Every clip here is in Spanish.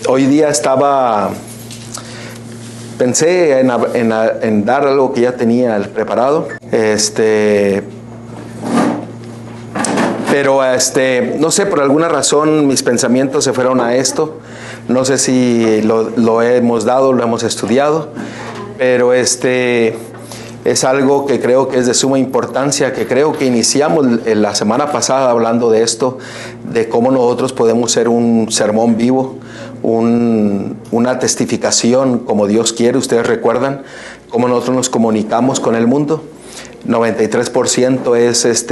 Hoy día pensé en dar algo que ya tenía preparado, pero no sé, por alguna razón mis pensamientos se fueron a esto. No sé si lo hemos dado, lo hemos estudiado, pero es algo que creo que es de suma importancia, que creo que iniciamos la semana pasada hablando de esto, de cómo nosotros podemos ser un sermón vivo, una testificación como Dios quiere. Ustedes recuerdan cómo nosotros nos comunicamos con el mundo. 93% es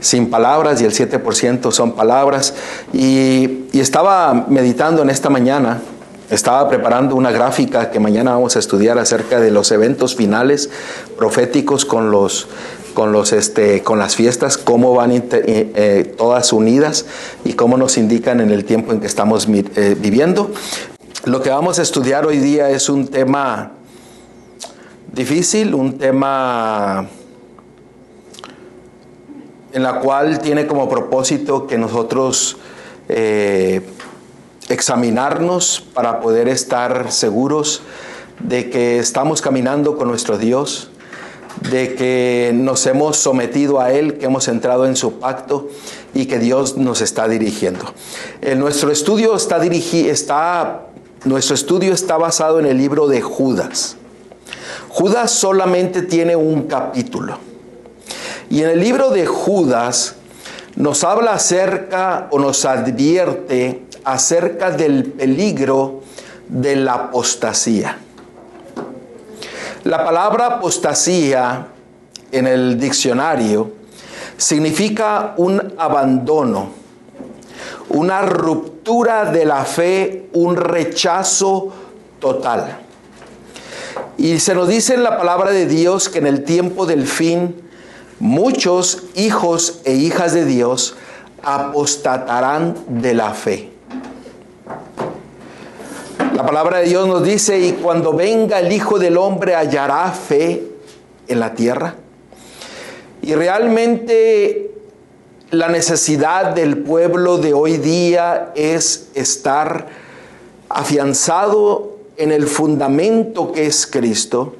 sin palabras y el 7% son palabras. Y estaba meditando en esta mañana. Estaba preparando una gráfica que mañana vamos a estudiar acerca de los eventos finales proféticos con las fiestas, cómo van todas unidas y cómo nos indican en el tiempo en que estamos viviendo. Lo que vamos a estudiar hoy día es un tema difícil, un tema en la cual tiene como propósito que nosotros examinarnos para poder estar seguros de que estamos caminando con nuestro Dios, de que nos hemos sometido a Él, que hemos entrado en su pacto y que Dios nos está dirigiendo. Nuestro estudio está basado en el libro de Judas. Judas solamente tiene un capítulo. Y en el libro de Judas nos habla nos advierte acerca del peligro de la apostasía. La palabra apostasía en el diccionario significa un abandono, una ruptura de la fe, un rechazo total. Y se nos dice en la palabra de Dios que en el tiempo del fin muchos hijos e hijas de Dios apostatarán de la fe. La palabra de Dios nos dice: y cuando venga el Hijo del Hombre, hallará fe en la tierra. Y realmente la necesidad del pueblo de hoy día es estar afianzado en el fundamento que es Cristo,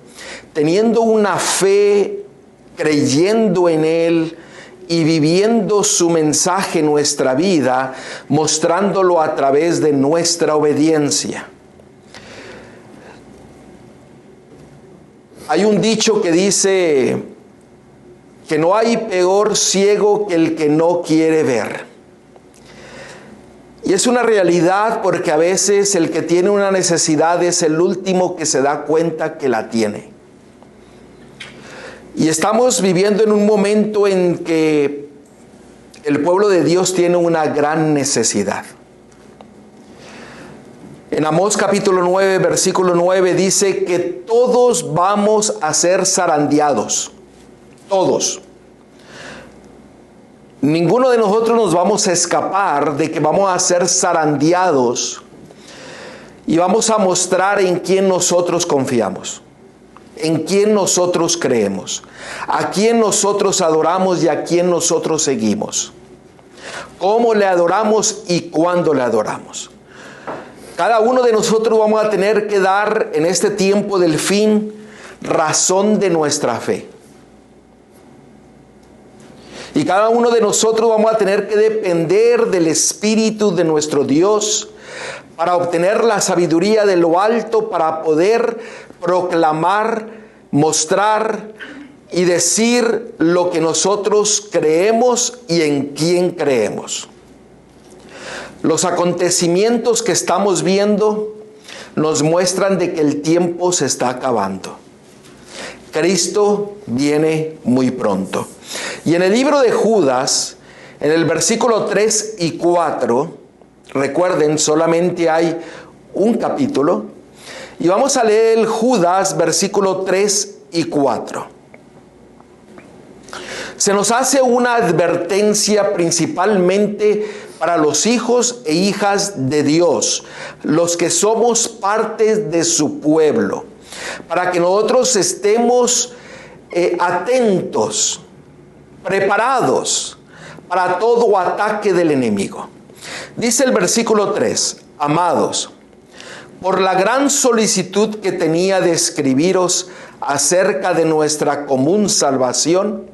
teniendo una fe, creyendo en Él y viviendo su mensaje en nuestra vida, mostrándolo a través de nuestra obediencia. Hay un dicho que dice que no hay peor ciego que el que no quiere ver. Y es una realidad, porque a veces el que tiene una necesidad es el último que se da cuenta que la tiene. Y estamos viviendo en un momento en que el pueblo de Dios tiene una gran necesidad. En Amós capítulo 9, versículo 9 dice que todos vamos a ser zarandeados. Todos. Ninguno de nosotros nos vamos a escapar de que vamos a ser zarandeados y vamos a mostrar en quién nosotros confiamos, en quién nosotros creemos, a quién nosotros adoramos y a quién nosotros seguimos, cómo le adoramos y cuándo le adoramos. Cada uno de nosotros vamos a tener que dar en este tiempo del fin razón de nuestra fe. Y cada uno de nosotros vamos a tener que depender del Espíritu de nuestro Dios para obtener la sabiduría de lo alto, para poder proclamar, mostrar y decir lo que nosotros creemos y en quién creemos. Los acontecimientos que estamos viendo nos muestran de que el tiempo se está acabando. Cristo viene muy pronto. Y en el libro de Judas, en el versículo 3 y 4, recuerden, solamente hay un capítulo, y vamos a leer el Judas, versículo 3 y 4. Se nos hace una advertencia principalmente para los hijos e hijas de Dios, los que somos parte de su pueblo, para que nosotros estemos atentos, preparados para todo ataque del enemigo. Dice el versículo 3: Amados, por la gran solicitud que tenía de escribiros acerca de nuestra común salvación,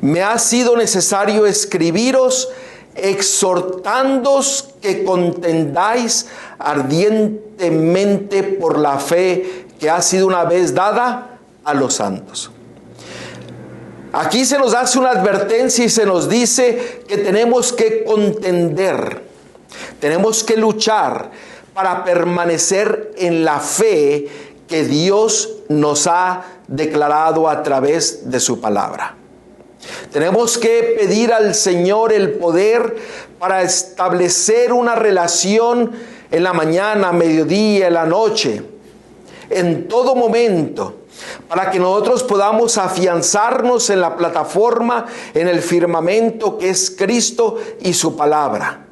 me ha sido necesario escribiros exhortándoos que contendáis ardientemente por la fe que ha sido una vez dada a los santos. Aquí se nos hace una advertencia y se nos dice que tenemos que contender, tenemos que luchar para permanecer en la fe que Dios nos ha declarado a través de su palabra. Tenemos que pedir al Señor el poder para establecer una relación en la mañana, mediodía, en la noche, en todo momento, para que nosotros podamos afianzarnos en la plataforma, en el firmamento que es Cristo y su palabra.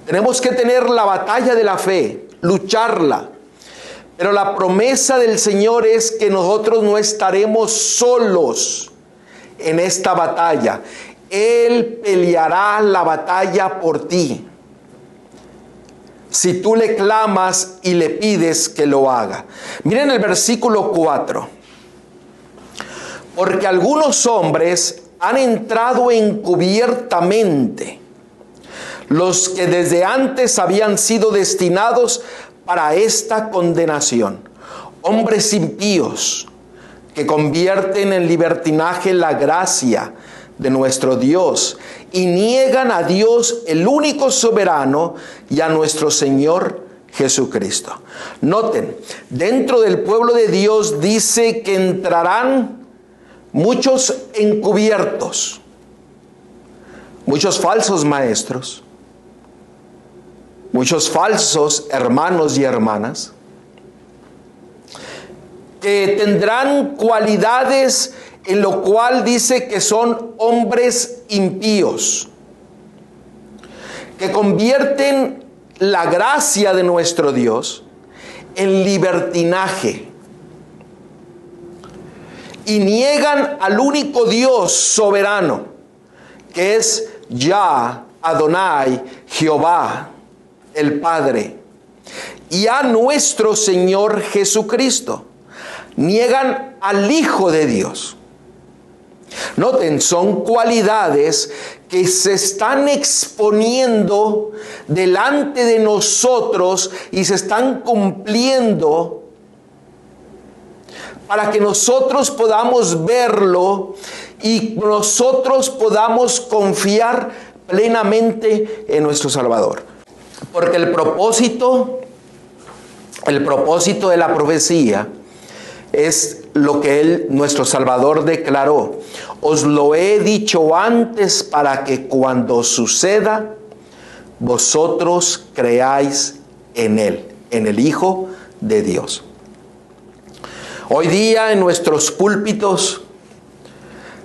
Tenemos que tener la batalla de la fe, lucharla. Pero la promesa del Señor es que nosotros no estaremos solos en esta batalla. Él peleará la batalla por ti, si tú le clamas y le pides que lo haga. Miren el versículo 4. Porque algunos hombres han entrado encubiertamente, los que desde antes habían sido destinados para esta condenación. Hombres impíos que convierten en libertinaje la gracia de nuestro Dios y niegan a Dios, el único soberano, y a nuestro Señor Jesucristo. Noten, dentro del pueblo de Dios dice que entrarán muchos encubiertos, muchos falsos maestros, muchos falsos hermanos y hermanas, que tendrán cualidades en lo cual dice que son hombres impíos, que convierten la gracia de nuestro Dios en libertinaje y niegan al único Dios soberano, que es Yah, Adonai, Jehová, el Padre, y a nuestro Señor Jesucristo. Niegan al Hijo de Dios. Noten, son cualidades que se están exponiendo delante de nosotros y se están cumpliendo para que nosotros podamos verlo y nosotros podamos confiar plenamente en nuestro Salvador. Porque el propósito de la profecía es lo que Él, nuestro Salvador, declaró. Os lo he dicho antes para que cuando suceda, vosotros creáis en Él, en el Hijo de Dios. Hoy día en nuestros púlpitos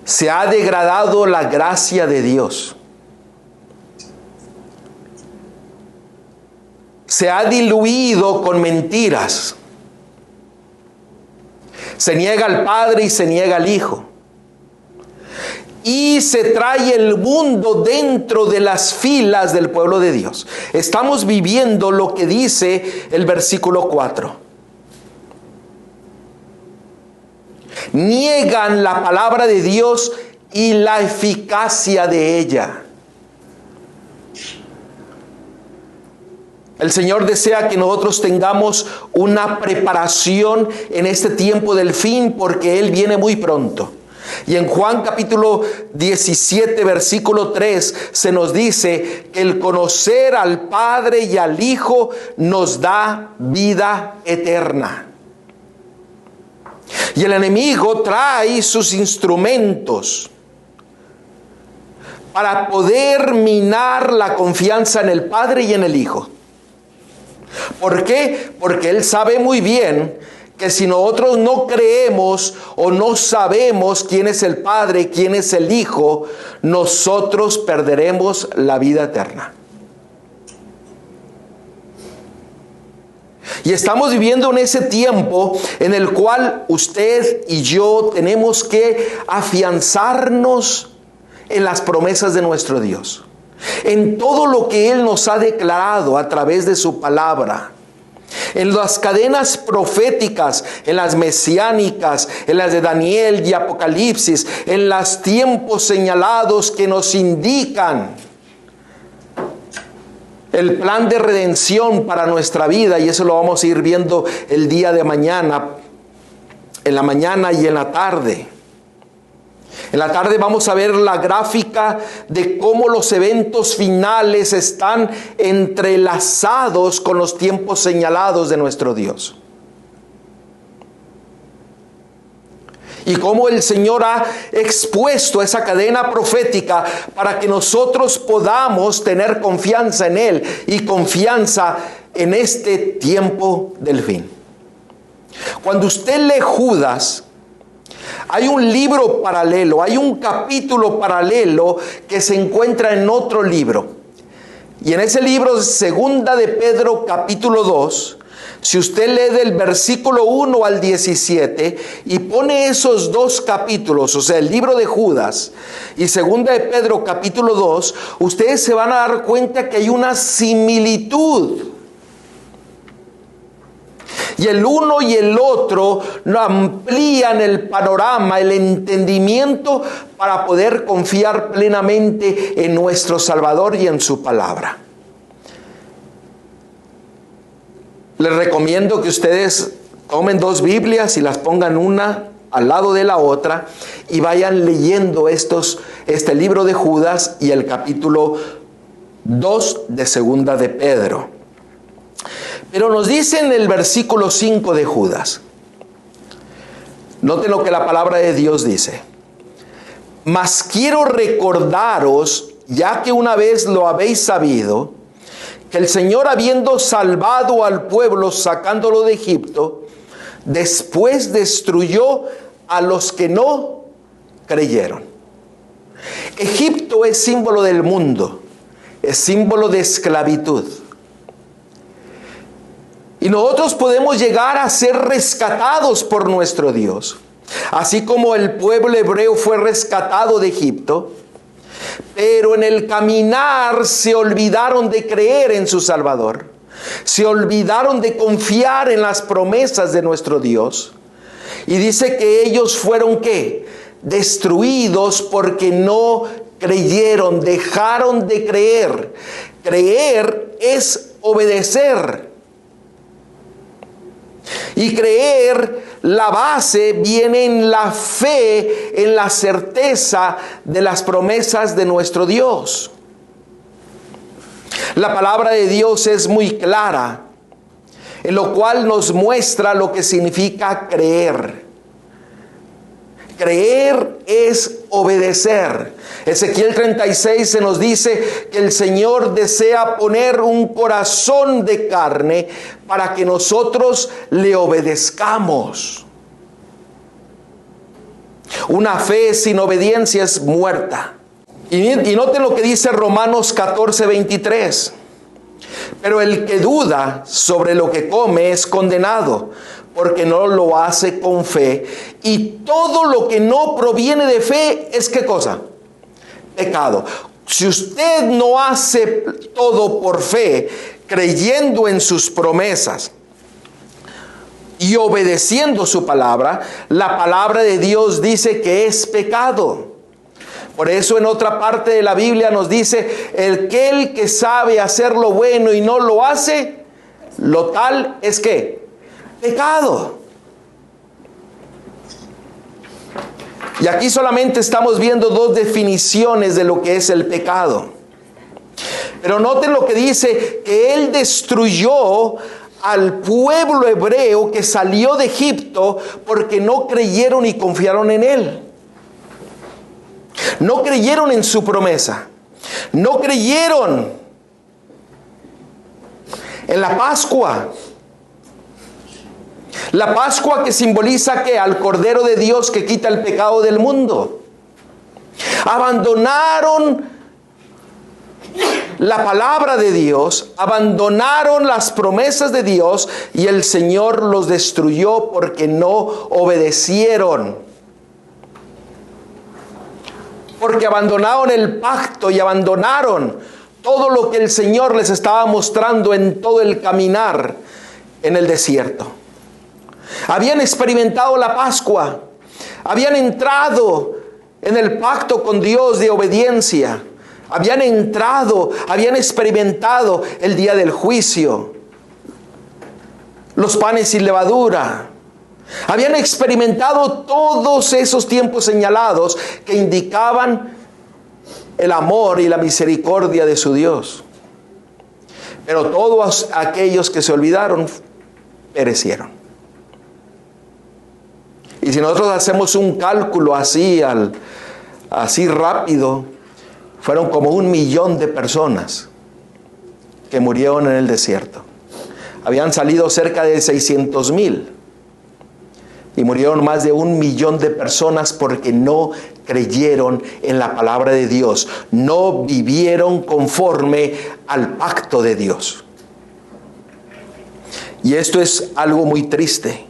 se ha degradado la gracia de Dios. Se ha diluido con mentiras. Se niega al Padre y se niega al Hijo. Y se trae el mundo dentro de las filas del pueblo de Dios. Estamos viviendo lo que dice el versículo 4. Niegan la palabra de Dios y la eficacia de ella. El Señor desea que nosotros tengamos una preparación en este tiempo del fin, porque Él viene muy pronto. Y en Juan capítulo 17, versículo 3, se nos dice que el conocer al Padre y al Hijo nos da vida eterna. Y el enemigo trae sus instrumentos para poder minar la confianza en el Padre y en el Hijo. ¿Por qué? Porque Él sabe muy bien que si nosotros no creemos o no sabemos quién es el Padre, quién es el Hijo, nosotros perderemos la vida eterna. Y estamos viviendo en ese tiempo en el cual usted y yo tenemos que afianzarnos en las promesas de nuestro Dios. en todo lo que Él nos ha declarado a través de su palabra, en las cadenas proféticas, en las mesiánicas, en las de Daniel y Apocalipsis, en los tiempos señalados que nos indican el plan de redención para nuestra vida, y eso lo vamos a ir viendo el día de mañana, en la mañana y en la tarde. En la tarde vamos a ver la gráfica de cómo los eventos finales están entrelazados con los tiempos señalados de nuestro Dios. Y cómo el Señor ha expuesto esa cadena profética para que nosotros podamos tener confianza en Él y confianza en este tiempo del fin. Cuando usted lee Judas, hay un libro paralelo, hay un capítulo paralelo que se encuentra en otro libro. Y en ese libro, Segunda de Pedro, capítulo 2, si usted lee del versículo 1 al 17 y pone esos dos capítulos, o sea, el libro de Judas y Segunda de Pedro, capítulo 2, ustedes se van a dar cuenta que hay una similitud. Y el uno y el otro amplían el panorama, el entendimiento para poder confiar plenamente en nuestro Salvador y en su palabra. Les recomiendo que ustedes tomen dos Biblias y las pongan una al lado de la otra y vayan leyendo este libro de Judas y el capítulo 2 de Segunda de Pedro. Pero nos dice en el versículo 5 de Judas, noten lo que la palabra de Dios dice: mas quiero recordaros, ya que una vez lo habéis sabido, que el Señor, habiendo salvado al pueblo sacándolo de Egipto, después destruyó a los que no creyeron. Egipto es símbolo del mundo, es símbolo de esclavitud. Y nosotros podemos llegar a ser rescatados por nuestro Dios. Así como el pueblo hebreo fue rescatado de Egipto, pero en el caminar se olvidaron de creer en su Salvador. Se olvidaron de confiar en las promesas de nuestro Dios. Y dice que ellos fueron, ¿qué? Destruidos porque no creyeron, dejaron de creer. Creer es obedecer. Y creer, la base viene en la fe, en la certeza de las promesas de nuestro Dios. La palabra de Dios es muy clara, en lo cual nos muestra lo que significa creer. Creer es obedecer. Ezequiel 36 se nos dice que el Señor desea poner un corazón de carne para que nosotros le obedezcamos. Una fe sin obediencia es muerta. Y noten lo que dice Romanos 14:23. Pero el que duda sobre lo que come es condenado, porque no lo hace con fe. Y todo lo que no proviene de fe es, ¿qué cosa? Pecado. Si usted no hace todo por fe, creyendo en sus promesas y obedeciendo su palabra, la palabra de Dios dice que es pecado. Por eso en otra parte de la Biblia nos dice: el que sabe hacer lo bueno y no lo hace, lo tal es que pecado. Y aquí solamente estamos viendo dos definiciones de lo que es el pecado. Pero noten lo que dice, que Él destruyó al pueblo hebreo que salió de Egipto porque no creyeron y confiaron en Él. No creyeron en su promesa. No creyeron en la Pascua. La Pascua que simboliza ¿qué? Al Cordero de Dios que quita el pecado del mundo. Abandonaron la palabra de Dios, abandonaron las promesas de Dios y el Señor los destruyó porque no obedecieron. porque abandonaron el pacto y abandonaron todo lo que el Señor les estaba mostrando en todo el caminar en el desierto. Habían experimentado la Pascua, habían entrado en el pacto con Dios de obediencia, habían entrado, habían experimentado el día del juicio, los panes sin levadura. Habían experimentado todos esos tiempos señalados que indicaban el amor y la misericordia de su Dios. Pero todos aquellos que se olvidaron perecieron. Y si nosotros hacemos un cálculo así rápido, fueron como 1 millón de personas que murieron en el desierto. Habían salido cerca de 600,000 y murieron más de 1 millón de personas porque no creyeron en la palabra de Dios, no vivieron conforme al pacto de Dios. Y esto es algo muy triste,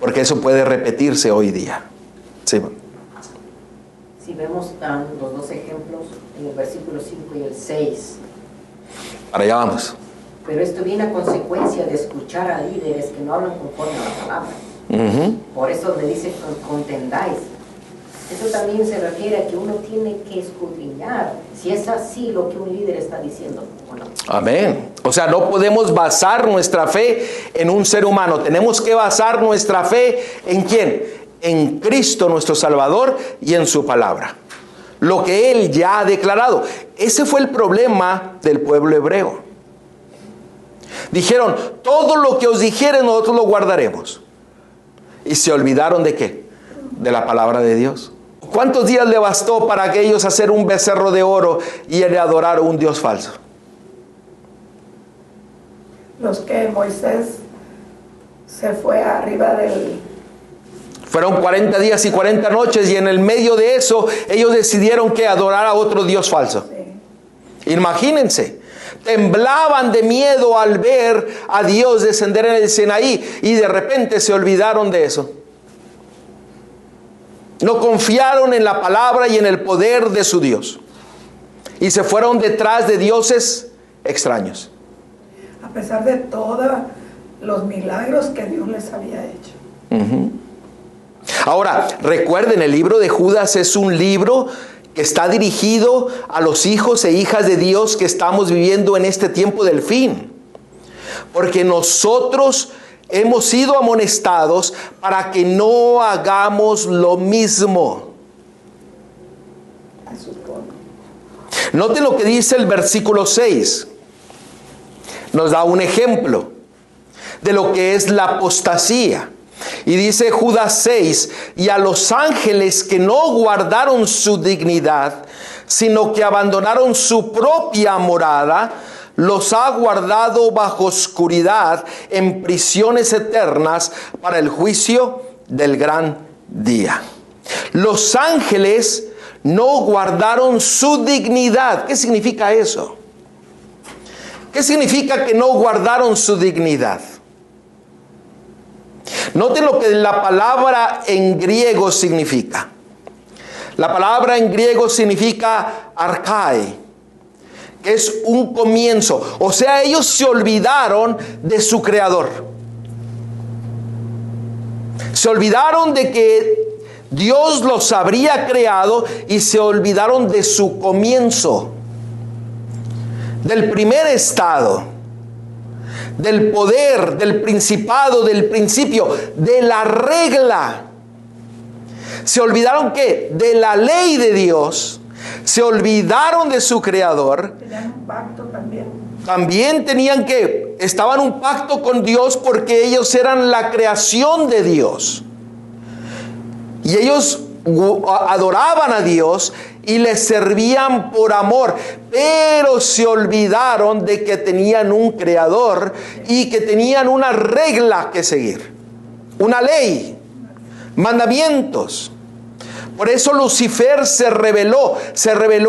porque eso puede repetirse hoy día. Sí. Si vemos los dos ejemplos en el versículo 5 y el 6. Para allá vamos. Pero esto viene a consecuencia de escuchar a líderes que no hablan conforme a la palabra. Por eso le dice contendáis. Eso también se refiere a que uno tiene que escudriñar si es así lo que un líder está diciendo o no. Amén. O sea, no podemos basar nuestra fe en un ser humano. Tenemos que basar nuestra fe ¿en quién? En Cristo nuestro Salvador y en su palabra. Lo que Él ya ha declarado. Ese fue el problema del pueblo hebreo. Dijeron, todo lo que os dijere nosotros lo guardaremos. Y se olvidaron ¿de qué? De la palabra de Dios. ¿Cuántos días le bastó para que ellos hacer un becerro de oro y adorar a un Dios falso? Los que Moisés se fue arriba del... Fueron 40 días y 40 noches y en el medio de eso ellos decidieron que adorar a otro Dios falso. Sí. Imagínense. Temblaban de miedo al ver a Dios descender en el Sinaí y de repente se olvidaron de eso. No confiaron en la palabra y en el poder de su Dios. Y se fueron detrás de dioses extraños. A pesar de todos los milagros que Dios les había hecho. Ahora, recuerden, el libro de Judas es un libro que está dirigido a los hijos e hijas de Dios que estamos viviendo en este tiempo del fin. Porque nosotros hemos sido amonestados para que no hagamos lo mismo. Noten lo que dice el versículo 6. Nos da un ejemplo de lo que es la apostasía. Y dice Judas 6, y a los ángeles que no guardaron su dignidad, sino que abandonaron su propia morada, los ha guardado bajo oscuridad en prisiones eternas para el juicio del gran día. Los ángeles no guardaron su dignidad. ¿Qué significa eso? ¿Qué significa que no guardaron su dignidad? Noten lo que la palabra en griego significa. La palabra en griego significa arkai, que es un comienzo. O sea, ellos se olvidaron de su creador. Se olvidaron de que Dios los habría creado y se olvidaron de su comienzo, del primer estado, del poder, del principado, del principio, de la regla. Se olvidaron ¿qué? De la ley de Dios. Se olvidaron de su creador. Tenían un pacto también. También tenían que, estaban en un pacto con Dios porque ellos eran la creación de Dios. Y ellos adoraban a Dios y le servían por amor, pero se olvidaron de que tenían un creador y que tenían una regla que seguir, una ley, mandamientos. Por eso Lucifer se rebeló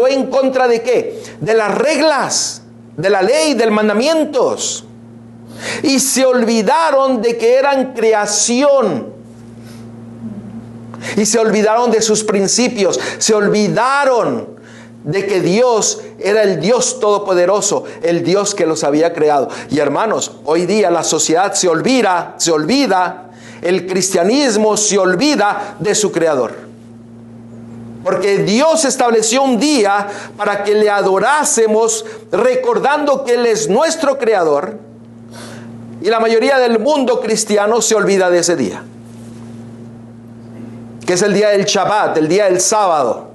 en contra de ¿qué? De las reglas, de la ley, de los mandamientos. Y se olvidaron de que eran creación. Y se olvidaron de sus principios. Se olvidaron de que Dios era el Dios todopoderoso, el Dios que los había creado. Y hermanos, hoy día la sociedad se olvida, el cristianismo se olvida de su creador. Porque Dios estableció un día para que le adorásemos, recordando que Él es nuestro creador. Y la mayoría del mundo cristiano se olvida de ese día, que es el día del Shabbat, el día del sábado,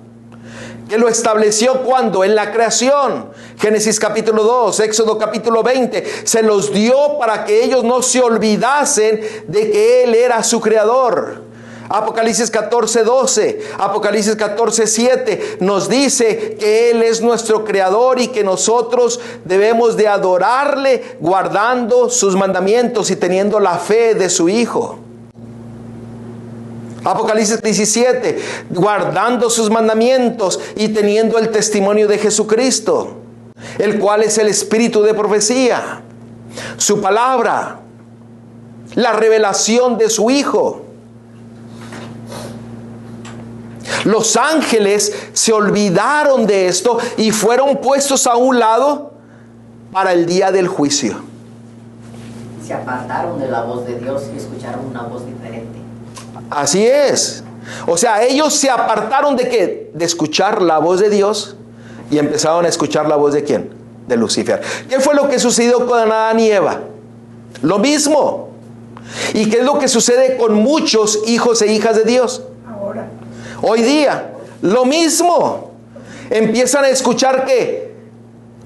que lo estableció cuando en la creación. Génesis capítulo 2, Éxodo capítulo 20, se los dio para que ellos no se olvidasen de que Él era su creador. Apocalipsis 14:12, Apocalipsis 14:7 nos dice que Él es nuestro creador y que nosotros debemos de adorarle guardando sus mandamientos y teniendo la fe de su Hijo. Apocalipsis 17, guardando sus mandamientos y teniendo el testimonio de Jesucristo, el cual es el espíritu de profecía, su palabra, la revelación de su Hijo. Los ángeles se olvidaron de esto y fueron puestos a un lado para el día del juicio. Se apartaron de la voz de Dios y escucharon una voz diferente. Así es. O sea, ellos se apartaron ¿de qué? De escuchar la voz de Dios y empezaron a escuchar la voz ¿de quién? De Lucifer. ¿Qué fue lo que sucedió con Adán y Eva? Lo mismo. ¿Y qué es lo que sucede con muchos hijos e hijas de Dios? Ahora. Hoy día, lo mismo. Empiezan a escuchar ¿qué?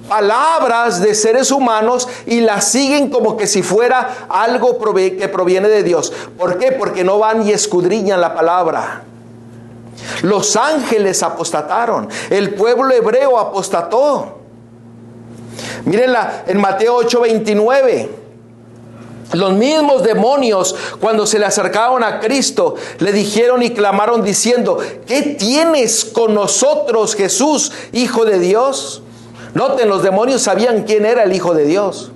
Palabras de seres humanos y las siguen como que si fuera algo que proviene de Dios. ¿Por qué? Porque no van y escudriñan la palabra. Los ángeles apostataron. El pueblo hebreo apostató. Mírenla en Mateo 8:29. Los mismos demonios, cuando se le acercaron a Cristo, le dijeron y clamaron diciendo: ¿qué tienes con nosotros, Jesús, Hijo de Dios? Noten, los demonios sabían quién era el Hijo de Dios.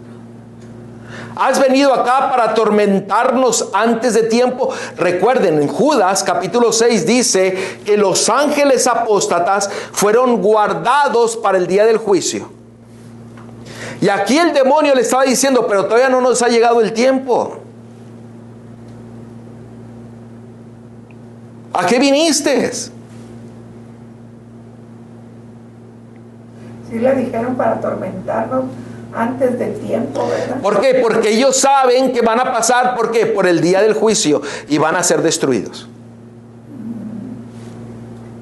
¿Has venido acá para atormentarnos antes de tiempo? Recuerden, en Judas capítulo 6 dice que los ángeles apóstatas fueron guardados para el día del juicio. Y aquí el demonio le estaba diciendo: pero todavía no nos ha llegado el tiempo. ¿A qué viniste? Sí le dijeron para atormentarnos antes del tiempo, ¿verdad? ¿Por qué? Porque ellos saben que van a pasar, ¿por qué? Por el día del juicio y van a ser destruidos.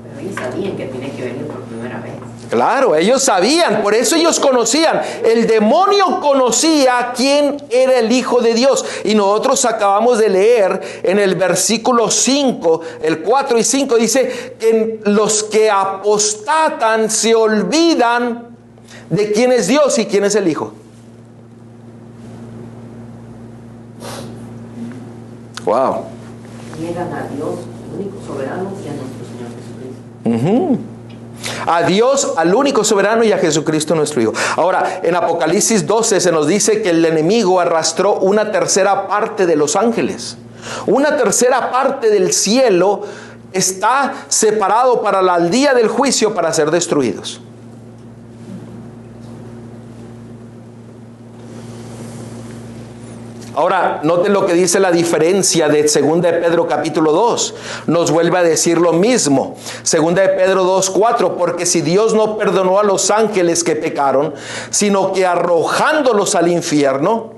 Pero ellos sabían que tenía que venir por primera vez. Claro, ellos sabían, por eso ellos conocían. El demonio conocía quién era el Hijo de Dios. Y nosotros acabamos de leer en el versículo 5, el 4 y 5, dice que los que apostatan se olvidan de quién es Dios y quién es el Hijo. Wow. Niegan a Dios, el único soberano, y a nuestro Señor Jesucristo. A Dios, al único soberano, y a Jesucristo nuestro Hijo. Ahora, en Apocalipsis 12 se nos dice que el enemigo arrastró una tercera parte de los ángeles. Una tercera parte del cielo está separado para el día del juicio para ser destruidos. Ahora, noten lo que dice la diferencia de 2 de Pedro capítulo 2. Nos vuelve a decir lo mismo. 2 de Pedro 2:4. Porque si Dios no perdonó a los ángeles que pecaron, sino que arrojándolos al infierno,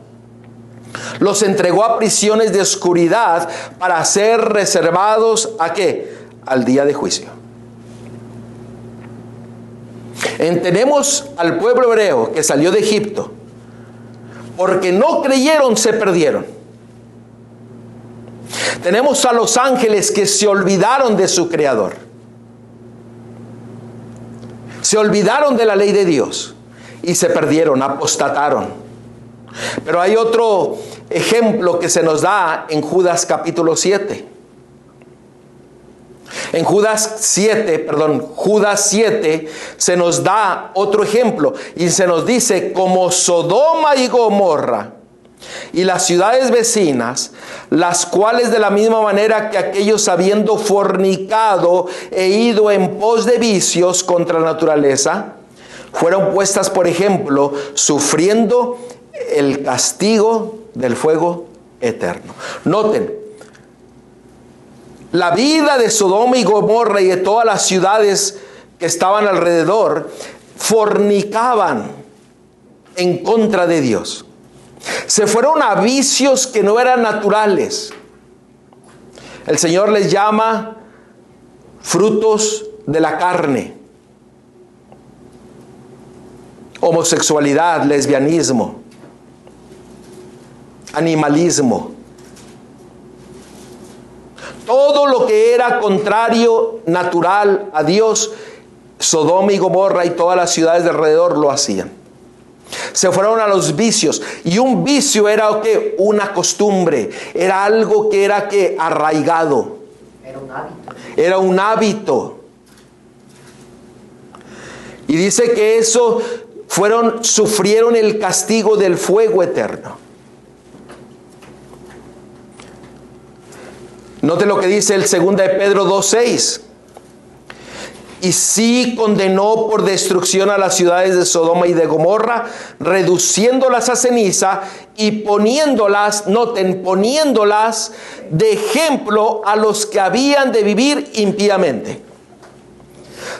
los entregó a prisiones de oscuridad para ser reservados ¿a qué? Al día de juicio. Tenemos al pueblo hebreo que salió de Egipto. Porque no creyeron, se perdieron. Tenemos a los ángeles que se olvidaron de su creador. Se olvidaron de la ley de Dios y se perdieron, apostataron. Pero hay otro ejemplo que se nos da en Judas capítulo 7. En Judas 7 se nos da otro ejemplo y se nos dice: como Sodoma y Gomorra y las ciudades vecinas, las cuales de la misma manera que aquellos habiendo fornicado e ido en pos de vicios contra la naturaleza, fueron puestas por ejemplo, sufriendo el castigo del fuego eterno. Noten, la vida de Sodoma y Gomorra y de todas las ciudades que estaban alrededor, fornicaban en contra de Dios. Se fueron a vicios que no eran naturales. El Señor les llama frutos de la carne. Homosexualidad, lesbianismo, animalismo. Todo lo que era contrario, natural a Dios, Sodoma y Gomorra y todas las ciudades de alrededor lo hacían. Se fueron a los vicios. Y un vicio era ¿qué? Una costumbre. Era algo que era ¿qué? Arraigado. Era un hábito. Era un hábito. Y dice que eso sufrieron el castigo del fuego eterno. Note lo que dice el 2 de Pedro 2:6. Y sí condenó por destrucción a las ciudades de Sodoma y de Gomorra, reduciéndolas a ceniza y poniéndolas, noten, poniéndolas de ejemplo a los que habían de vivir impíamente.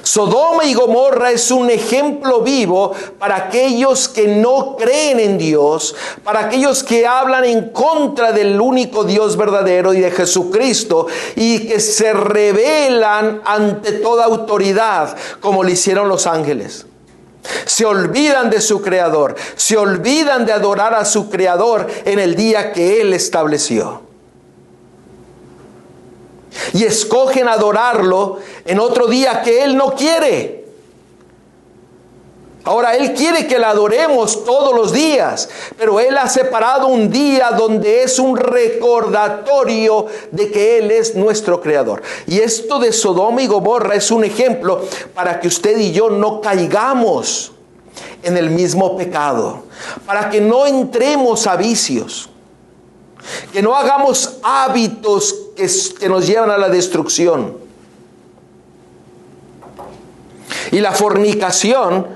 Sodoma y Gomorra es un ejemplo vivo para aquellos que no creen en Dios, para aquellos que hablan en contra del único Dios verdadero y de Jesucristo, y que se rebelan ante toda autoridad, como lo hicieron los ángeles. Se olvidan de su Creador, se olvidan de adorar a su Creador en el día que Él estableció. Y escogen adorarlo en otro día que Él no quiere. Ahora Él quiere que la adoremos todos los días, pero Él ha separado un día donde es un recordatorio de que Él es nuestro Creador. Y esto de Sodoma y Gomorra es un ejemplo para que usted y yo no caigamos en el mismo pecado, para que no entremos a vicios, que no hagamos hábitos que nos llevan a la destrucción. Y la fornicación,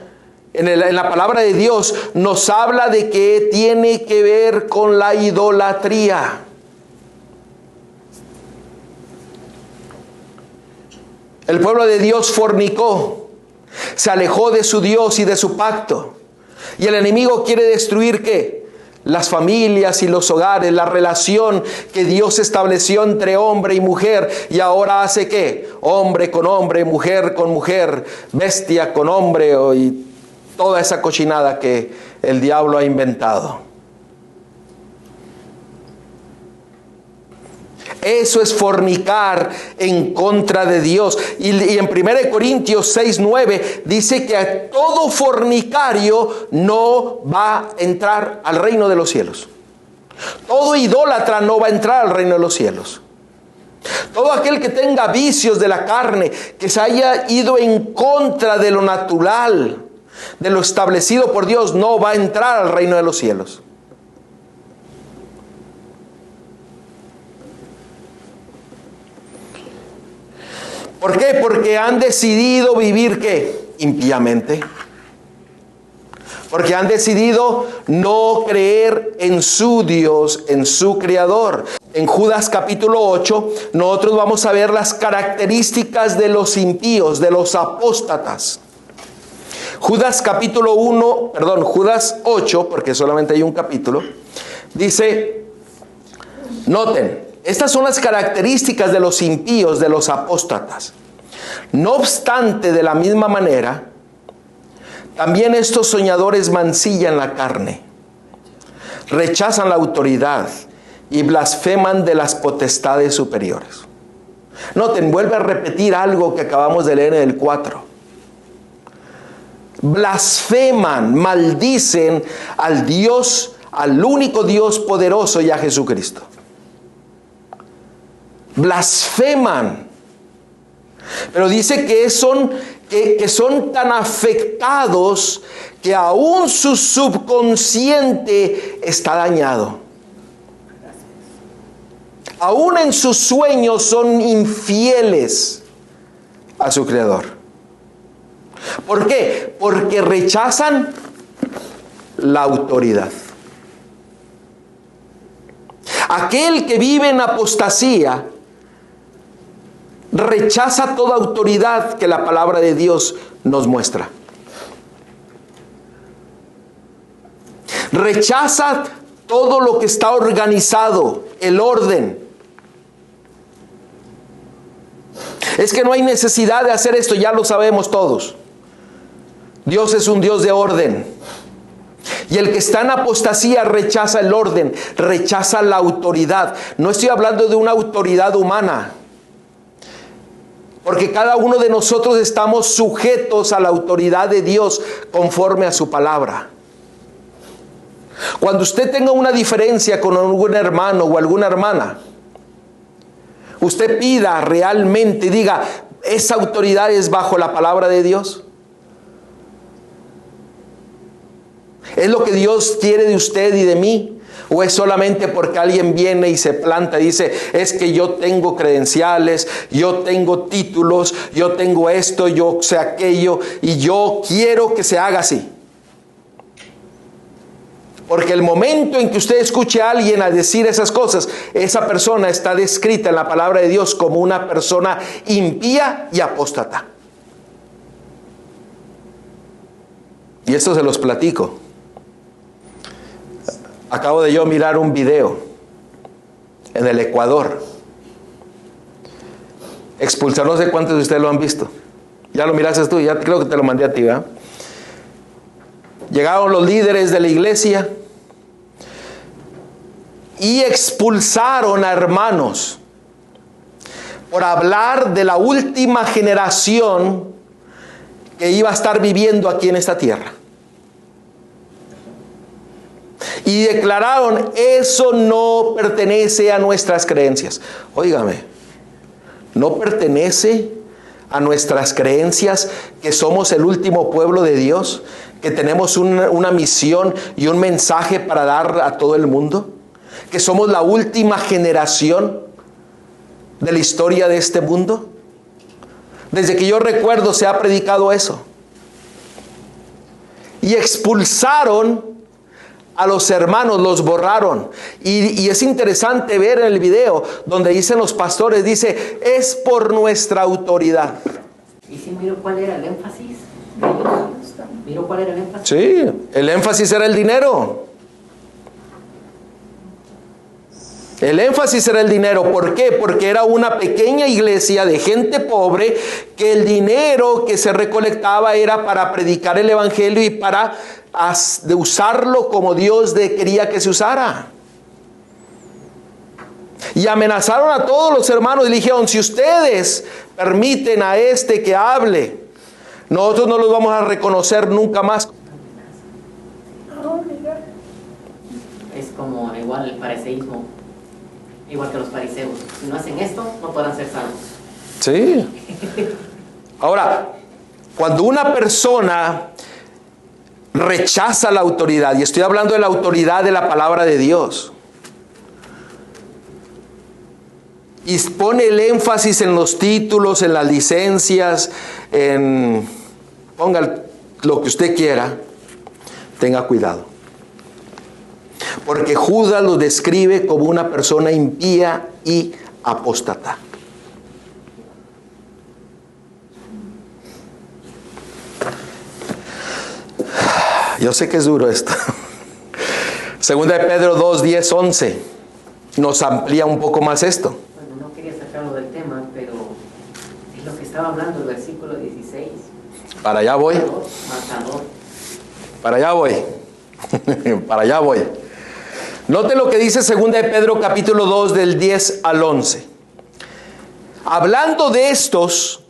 en la palabra de Dios, nos habla de que tiene que ver con la idolatría. El pueblo de Dios fornicó, se alejó de su Dios y de su pacto. Y el enemigo quiere destruir ¿qué? Las familias y los hogares, la relación que Dios estableció entre hombre y mujer, y ahora hace ¿qué? Hombre con hombre, mujer con mujer, bestia con hombre, y toda esa cochinada que el diablo ha inventado. Eso es fornicar en contra de Dios. Y en 1 Corintios 6:9 dice que a todo fornicario no va a entrar al reino de los cielos. Todo idólatra no va a entrar al reino de los cielos. Todo aquel que tenga vicios de la carne, que se haya ido en contra de lo natural, de lo establecido por Dios, no va a entrar al reino de los cielos. ¿Por qué? Porque han decidido vivir ¿qué? Impíamente. Porque han decidido no creer en su Dios, en su Creador. En Judas capítulo 8, nosotros vamos a ver las características de los impíos, de los apóstatas. Judas 8, porque solamente hay un capítulo, dice, noten, estas son las características de los impíos, de los apóstatas. No obstante, de la misma manera, también estos soñadores mancillan la carne, rechazan la autoridad y blasfeman de las potestades superiores. Noten, vuelve a repetir algo que acabamos de leer en el 4. Blasfeman, maldicen al Dios, al único Dios poderoso y a Jesucristo. Blasfeman. Pero dice que son tan afectados que aún su subconsciente está dañado. aún en sus sueños son infieles a su Creador. ¿Por qué? Porque rechazan la autoridad. Aquel que vive en apostasía rechaza toda autoridad que la palabra de Dios nos muestra. Rechaza todo lo que está organizado, el orden. Es que no hay necesidad de hacer esto, ya lo sabemos todos. Dios es un Dios de orden. Y el que está en apostasía rechaza el orden, rechaza la autoridad. No estoy hablando de una autoridad humana, porque cada uno de nosotros estamos sujetos a la autoridad de Dios conforme a su palabra. Cuando usted tenga una diferencia con algún hermano o alguna hermana, usted pida realmente, diga, ¿esa autoridad es bajo la palabra de Dios? ¿Es lo que Dios quiere de usted y de mí? ¿O es solamente porque alguien viene y se planta y dice, es que yo tengo credenciales, yo tengo títulos, yo tengo esto, yo sé aquello, y yo quiero que se haga así? Porque el momento en que usted escuche a alguien a decir esas cosas, esa persona está descrita en la palabra de Dios como una persona impía y apóstata. Y esto se los platico. Acabo de yo mirar un video en el Ecuador. Expulsar, no sé cuántos de ustedes lo han visto. Ya lo miraste tú, ya creo que te lo mandé a ti, ¿verdad? Llegaron los líderes de la iglesia y expulsaron a hermanos por hablar de la última generación que iba a estar viviendo aquí en esta tierra. Y declararon, eso no pertenece a nuestras creencias. Óigame, no pertenece a nuestras creencias que somos el último pueblo de Dios, que tenemos una misión y un mensaje para dar a todo el mundo, que somos la última generación de la historia de este mundo. Desde que yo recuerdo se ha predicado eso. Y expulsaron a los hermanos, los borraron. Y es interesante ver en el video donde dicen los pastores, dice, es por nuestra autoridad. ¿Y si miro cuál era el énfasis de ellos? ¿Miro cuál era el énfasis? Sí, el énfasis era el dinero. El énfasis era el dinero. ¿Por qué? Porque era una pequeña iglesia de gente pobre, que el dinero que se recolectaba era para predicar el evangelio y para de usarlo como Dios quería que se usara. Y amenazaron a todos los hermanos y le dijeron, si ustedes permiten a este que hable, nosotros no los vamos a reconocer nunca más. Es como igual el fariseísmo, igual que los fariseos. Si no hacen esto, no podrán ser salvos. Sí. Ahora, cuando una persona rechaza la autoridad, y estoy hablando de la autoridad de la palabra de Dios, y pone el énfasis en los títulos, en las licencias, ponga lo que usted quiera, tenga cuidado. Porque Judas lo describe como una persona impía y apóstata. Yo sé que es duro esto. Segunda de Pedro 2, 10, 11 nos amplía un poco más esto. Bueno, no quería sacarlo del tema, pero es lo que estaba hablando el versículo 16. Para allá voy. Matador. Para allá voy. Para allá voy. Note lo que dice segunda de Pedro capítulo 2 del 10 al 11. Hablando de estos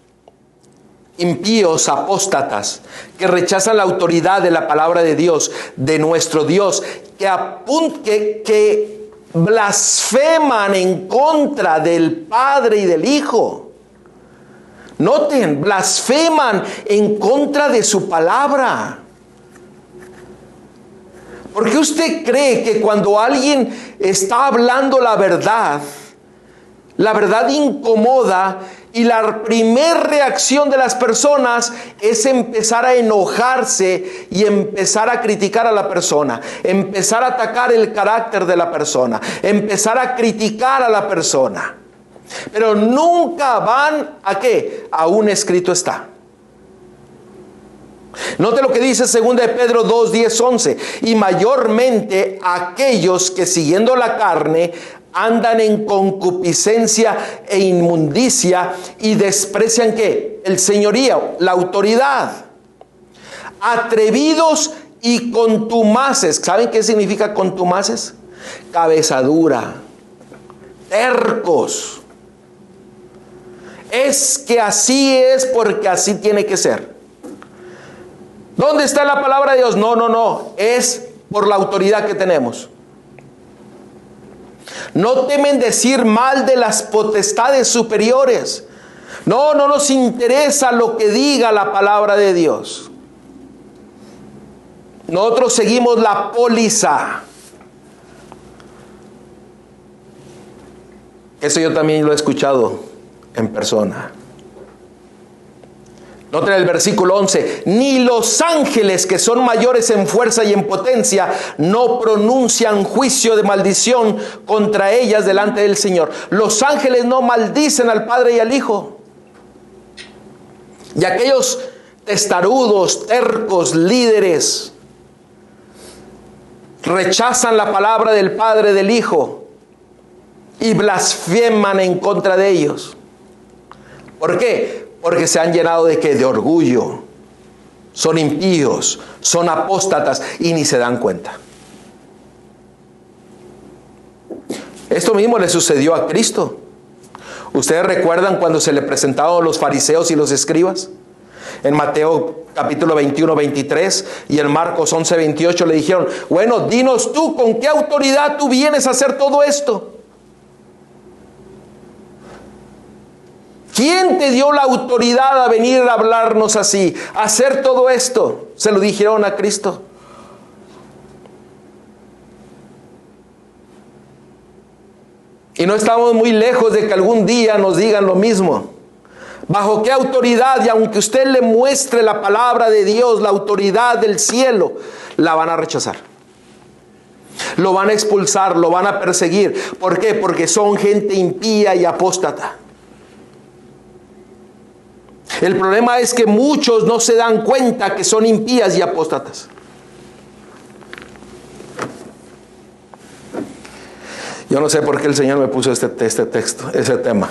impíos, apóstatas, que rechazan la autoridad de la palabra de Dios, de nuestro Dios, que blasfeman en contra del Padre y del Hijo. Noten, blasfeman en contra de su palabra. ¿Por qué usted cree que cuando alguien está hablando la verdad, La verdad incomoda y la primera reacción de las personas es empezar a enojarse y empezar a criticar a la persona, empezar a atacar el carácter de la persona, empezar a criticar a la persona. Pero nunca van ¿a qué? A un escrito está. Note lo que dice 2 de Pedro 2, 10, 11. Y mayormente aquellos que siguiendo la carne andan en concupiscencia e inmundicia y desprecian ¿qué? El señorío, la autoridad. Atrevidos y contumaces. ¿Saben qué significa contumaces? Cabeza dura, tercos. Es que así es porque así tiene que ser. ¿Dónde está la palabra de Dios? No. Es por la autoridad que tenemos. No temen decir mal de las potestades superiores. No nos interesa lo que diga la palabra de Dios. Nosotros seguimos la póliza. Eso yo también lo he escuchado en persona. Noten el versículo 11. Ni los ángeles, que son mayores en fuerza y en potencia, no pronuncian juicio de maldición contra ellas delante del Señor. Los ángeles no maldicen al Padre y al Hijo. Y aquellos testarudos, tercos, líderes, rechazan la palabra del Padre y del Hijo y blasfeman en contra de ellos. ¿Por qué? Porque se han llenado de ¿qué? De orgullo. Son impíos, son apóstatas y ni se dan cuenta. Esto mismo le sucedió a Cristo. ¿Ustedes recuerdan cuando se le presentaron los fariseos y los escribas? En Mateo capítulo 21, 23 y en Marcos 11, 28 le dijeron: bueno, dinos tú, ¿con qué autoridad tú vienes a hacer todo esto? ¿Quién te dio la autoridad a venir a hablarnos así, a hacer todo esto? Se lo dijeron a Cristo. Y no estamos muy lejos de que algún día nos digan lo mismo. ¿Bajo qué autoridad? Y aunque usted le muestre la palabra de Dios, la autoridad del cielo, la van a rechazar. Lo van a expulsar, lo van a perseguir. ¿Por qué? Porque son gente impía y apóstata. El problema es que muchos no se dan cuenta que son impías y apóstatas. Yo no sé por qué el Señor me puso este texto, ese tema.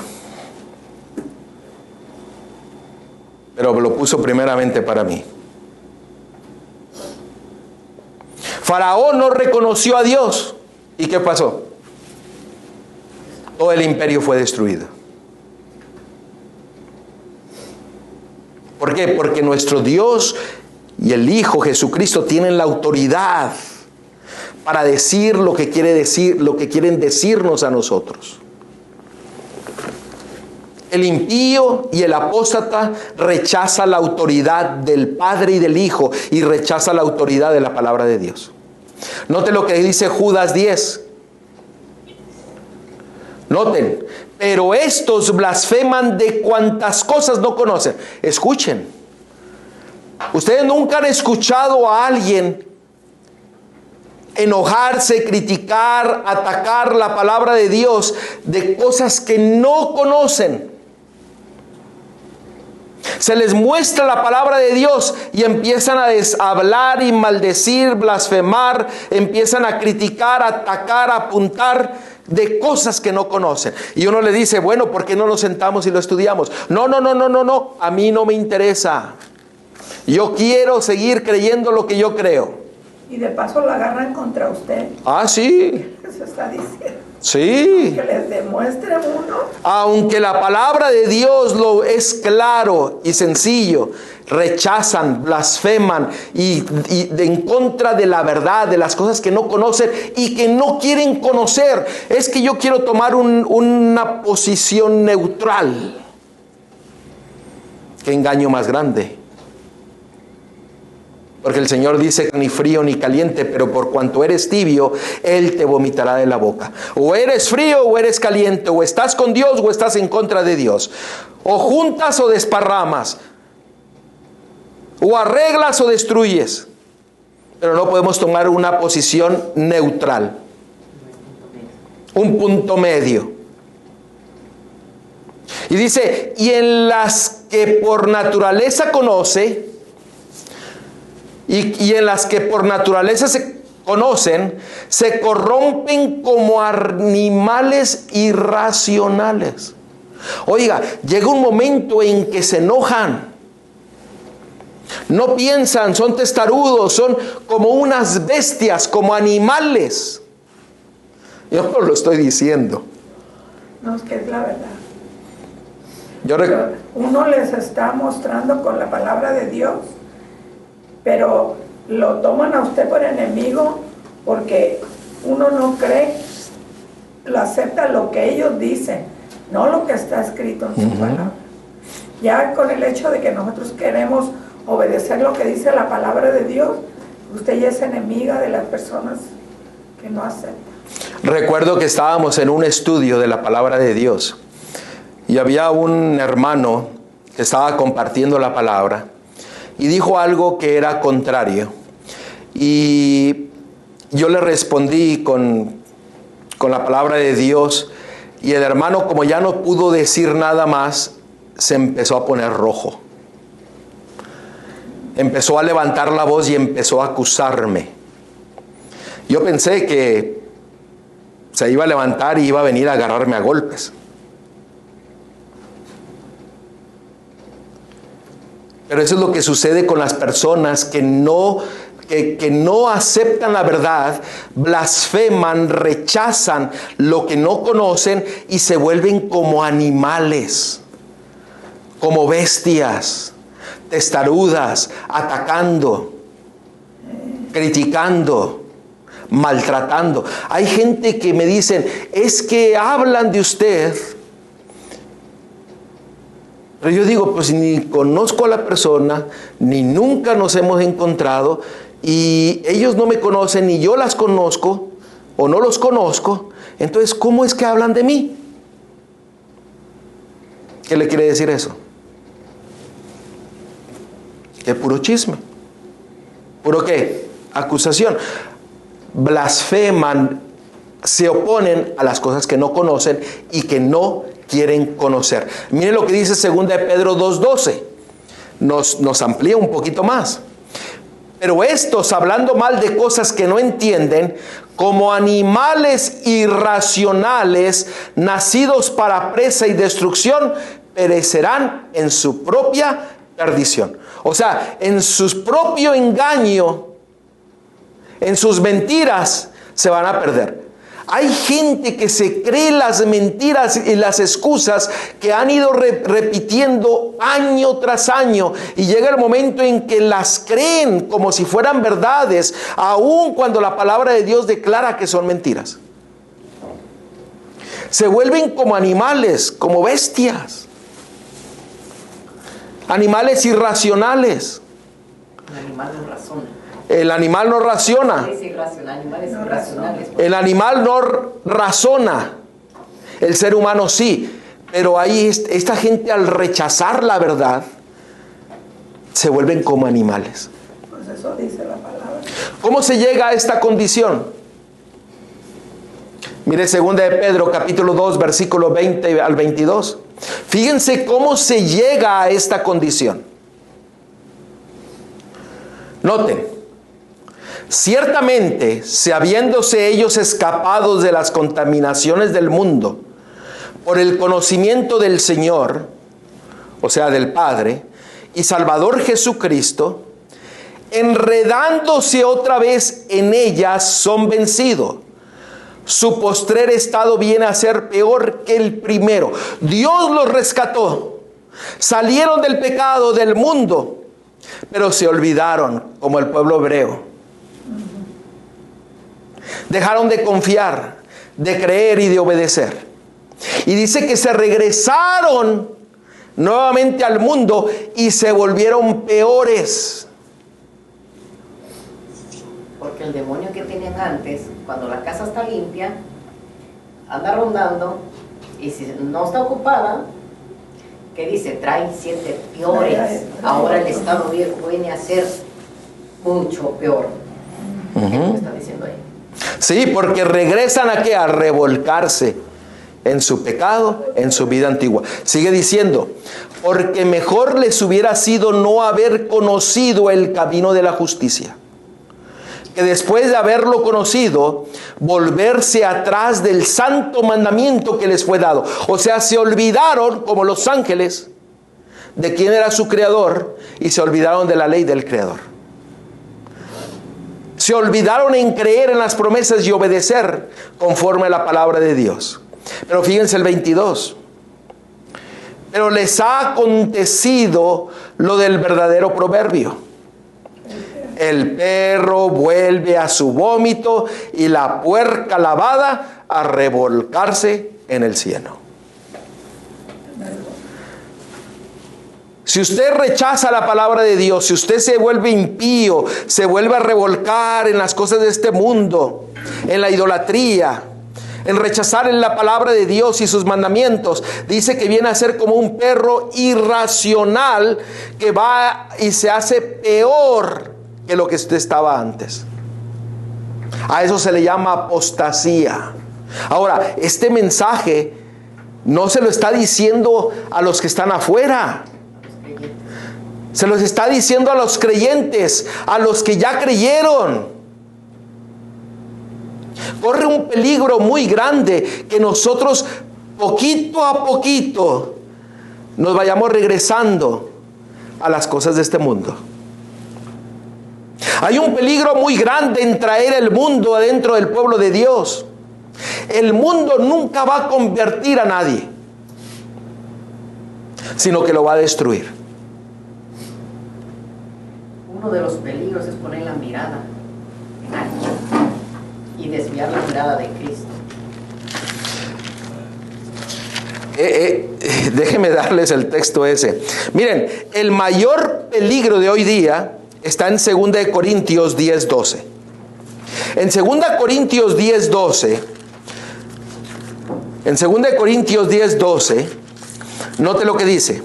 Pero lo puso primeramente para mí. Faraón no reconoció a Dios. ¿Y qué pasó? Todo el imperio fue destruido. ¿Por qué? Porque nuestro Dios y el Hijo Jesucristo tienen la autoridad para decir lo que quieren decirnos a nosotros. El impío y el apóstata rechaza la autoridad del Padre y del Hijo y rechaza la autoridad de la palabra de Dios. Noten lo que dice Judas 10. Noten, pero estos blasfeman de cuantas cosas no conocen. Escuchen. Ustedes nunca han escuchado a alguien enojarse, criticar, atacar la palabra de Dios de cosas que no conocen. Se les muestra la palabra de Dios y empiezan a hablar y maldecir, blasfemar, empiezan a criticar, a atacar, a apuntar de cosas que no conocen. Y uno le dice: bueno, ¿por qué no nos sentamos y lo estudiamos? No, a mí no me interesa. Yo quiero seguir creyendo lo que yo creo. Y de paso la agarran contra usted. Ah, sí. Eso está diciendo. Sí. Que les demuestre uno. Aunque la palabra de Dios lo es claro y sencillo, rechazan, blasfeman y en contra de la verdad, de las cosas que no conocen y que no quieren conocer. Es que yo quiero tomar una posición neutral. ¿Qué engaño más grande? Porque el Señor dice ni frío ni caliente, pero por cuanto eres tibio, Él te vomitará de la boca. O eres frío o eres caliente, o estás con Dios o estás en contra de Dios. O juntas o desparramas, o arreglas o destruyes. Pero no podemos tomar una posición neutral, un punto medio. Y dice, y en las que por naturaleza conoce, y en las que por naturaleza se conocen, se corrompen como animales irracionales. Oiga, llega un momento en que se enojan. No piensan, son testarudos, son como unas bestias, como animales. Yo no lo estoy diciendo. No, es que es la verdad. Uno les está mostrando con la palabra de Dios, pero lo toman a usted por enemigo porque uno no cree, lo acepta lo que ellos dicen, no lo que está escrito en su palabra. Ya con el hecho de que nosotros queremos obedecer lo que dice la palabra de Dios, usted ya es enemiga de las personas que no aceptan. Recuerdo que estábamos en un estudio de la palabra de Dios y había un hermano que estaba compartiendo la palabra y dijo algo que era contrario. Y yo le respondí con la palabra de Dios, y el hermano, como ya no pudo decir nada más, se empezó a poner rojo. Empezó a levantar la voz y empezó a acusarme. Yo pensé que se iba a levantar y iba a venir a agarrarme a golpes. Pero eso es lo que sucede con las personas que no aceptan la verdad, blasfeman, rechazan lo que no conocen y se vuelven como animales, como bestias, testarudas, atacando, criticando, maltratando. Hay gente que me dicen, es que hablan de usted. Pero yo digo, pues ni conozco a la persona, ni nunca nos hemos encontrado, y ellos no me conocen, ni yo las conozco, o no los conozco. Entonces, ¿cómo es que hablan de mí? ¿Qué le quiere decir eso? Que puro chisme. ¿Puro qué? Acusación. Blasfeman, se oponen a las cosas que no conocen y que no quieren conocer. Miren lo que dice 2 de Pedro 2:12. Nos amplía un poquito más. Pero estos, hablando mal de cosas que no entienden, como animales irracionales, nacidos para presa y destrucción, perecerán en su propia perdición. O sea, en su propio engaño, en sus mentiras, se van a perder. Hay gente que se cree las mentiras y las excusas que han ido repitiendo año tras año, y llega el momento en que las creen como si fueran verdades, aun cuando la palabra de Dios declara que son mentiras. Se vuelven como animales, como bestias, animales irracionales. Un animal no razona. El animal no raciona. El animal no razona. El ser humano sí. Pero ahí esta gente, al rechazar la verdad, se vuelven como animales. Pues eso dice la palabra. ¿Cómo se llega a esta condición? Mire 2 de Pedro capítulo 2 versículo 20 al 22. Fíjense cómo se llega a esta condición. Noten. Ciertamente, si habiéndose ellos escapados de las contaminaciones del mundo por el conocimiento del Señor, o sea, del Padre y Salvador Jesucristo, enredándose otra vez en ellas, son vencidos. Su postrer estado viene a ser peor que el primero. Dios los rescató, salieron del pecado, del mundo, pero se olvidaron, como el pueblo hebreo. Dejaron de confiar, de creer y de obedecer. Y dice que se regresaron nuevamente al mundo y se volvieron peores. Porque el demonio que tenían antes, cuando la casa está limpia, anda rondando, y si no está ocupada, ¿qué dice? Traen 7 peores. Ahora el estado viejo viene a ser mucho peor. ¿Qué me está diciendo ahí? Sí, porque regresan ¿a qué? A revolcarse en su pecado, en su vida antigua. Sigue diciendo, porque mejor les hubiera sido no haber conocido el camino de la justicia, que después de haberlo conocido, volverse atrás del santo mandamiento que les fue dado. O sea, se olvidaron, como los ángeles, de quién era su creador, y se olvidaron de la ley del creador. Se olvidaron en creer en las promesas y obedecer conforme a la palabra de Dios. Pero fíjense el 22. Pero les ha acontecido lo del verdadero proverbio. El perro vuelve a su vómito y la puerca lavada a revolcarse en el cieno. Si usted rechaza la palabra de Dios, si usted se vuelve impío, se vuelve a revolcar en las cosas de este mundo, en la idolatría, en rechazar en la palabra de Dios y sus mandamientos, dice que viene a ser como un perro irracional que va y se hace peor que lo que usted estaba antes. A eso se le llama apostasía. Ahora, este mensaje no se lo está diciendo a los que están afuera. Se los está diciendo a los creyentes, a los que ya creyeron. Corre un peligro muy grande que nosotros poquito a poquito nos vayamos regresando a las cosas de este mundo. Hay un peligro muy grande en traer el mundo adentro del pueblo de Dios. El mundo nunca va a convertir a nadie, sino que lo va a destruir. Uno de los peligros es poner la mirada en alguien y desviar la mirada de Cristo. Déjenme darles el texto ese. Miren, el mayor peligro de hoy día está en 2 Corintios 10:12. En 2 Corintios 10:12, en 2 Corintios 10:12, note lo que dice.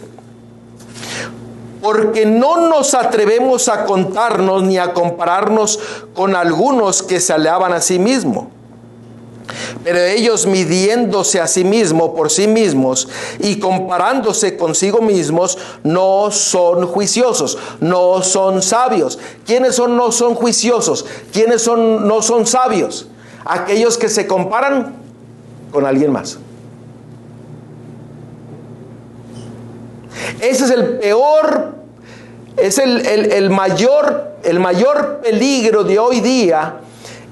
Porque no nos atrevemos a contarnos ni a compararnos con algunos que se alaban a sí mismos. Pero ellos, midiéndose a sí mismos por sí mismos y comparándose consigo mismos, no son juiciosos, no son sabios. ¿Quiénes no son juiciosos? ¿Quiénes no son sabios? Aquellos que se comparan con alguien más. Ese es el peor, es el mayor peligro de hoy día,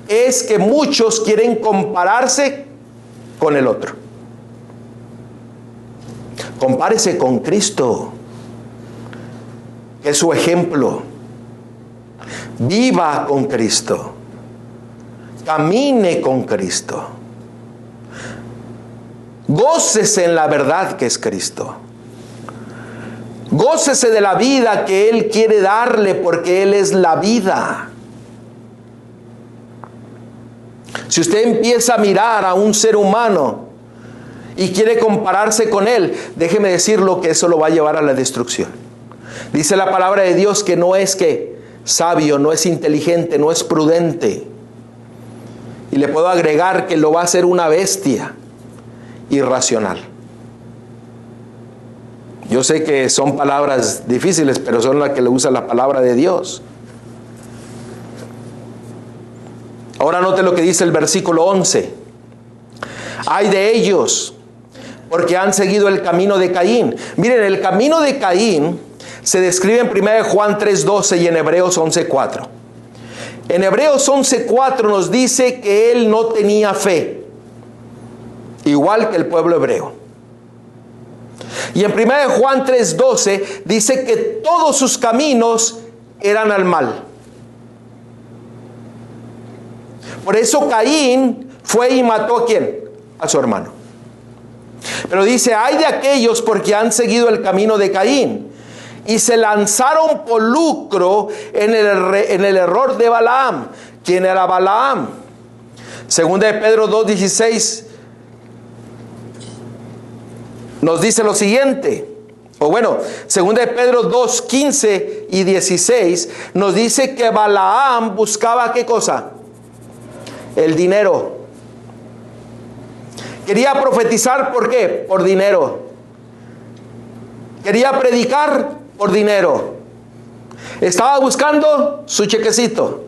es que muchos quieren compararse con el otro. Compárese con Cristo, que es su ejemplo. Viva con Cristo. Camine con Cristo. Gócese en la verdad que es Cristo. Gócese de la vida que Él quiere darle, porque Él es la vida. Si usted empieza a mirar a un ser humano y quiere compararse con él, déjeme decirlo que eso lo va a llevar a la destrucción. Dice la palabra de Dios que no es que sabio, no es inteligente, no es prudente. Y le puedo agregar que lo va a hacer una bestia irracional. Yo sé que son palabras difíciles, pero son las que le usa la palabra de Dios. Ahora note lo que dice el versículo 11. Ay de ellos, porque han seguido el camino de Caín. Miren, el camino de Caín se describe en 1 Juan 3:12 y en Hebreos 11:4. En Hebreos 11:4 nos dice que él no tenía fe, igual que el pueblo hebreo. Y en 1 Juan 3:12 dice que todos sus caminos eran al mal. Por eso Caín fue y mató ¿a quién? A su hermano. Pero dice, ay de aquellos porque han seguido el camino de Caín y se lanzaron por lucro en el error de Balaam, ¿Quién era Balaam? Segunda de Pedro 2:16 nos dice lo siguiente. O bueno, segunda de Pedro 2:15 y 16 nos dice que Balaam buscaba ¿qué cosa? El dinero. Quería profetizar, ¿por qué? Por dinero. Quería predicar por dinero. Estaba buscando su chequecito.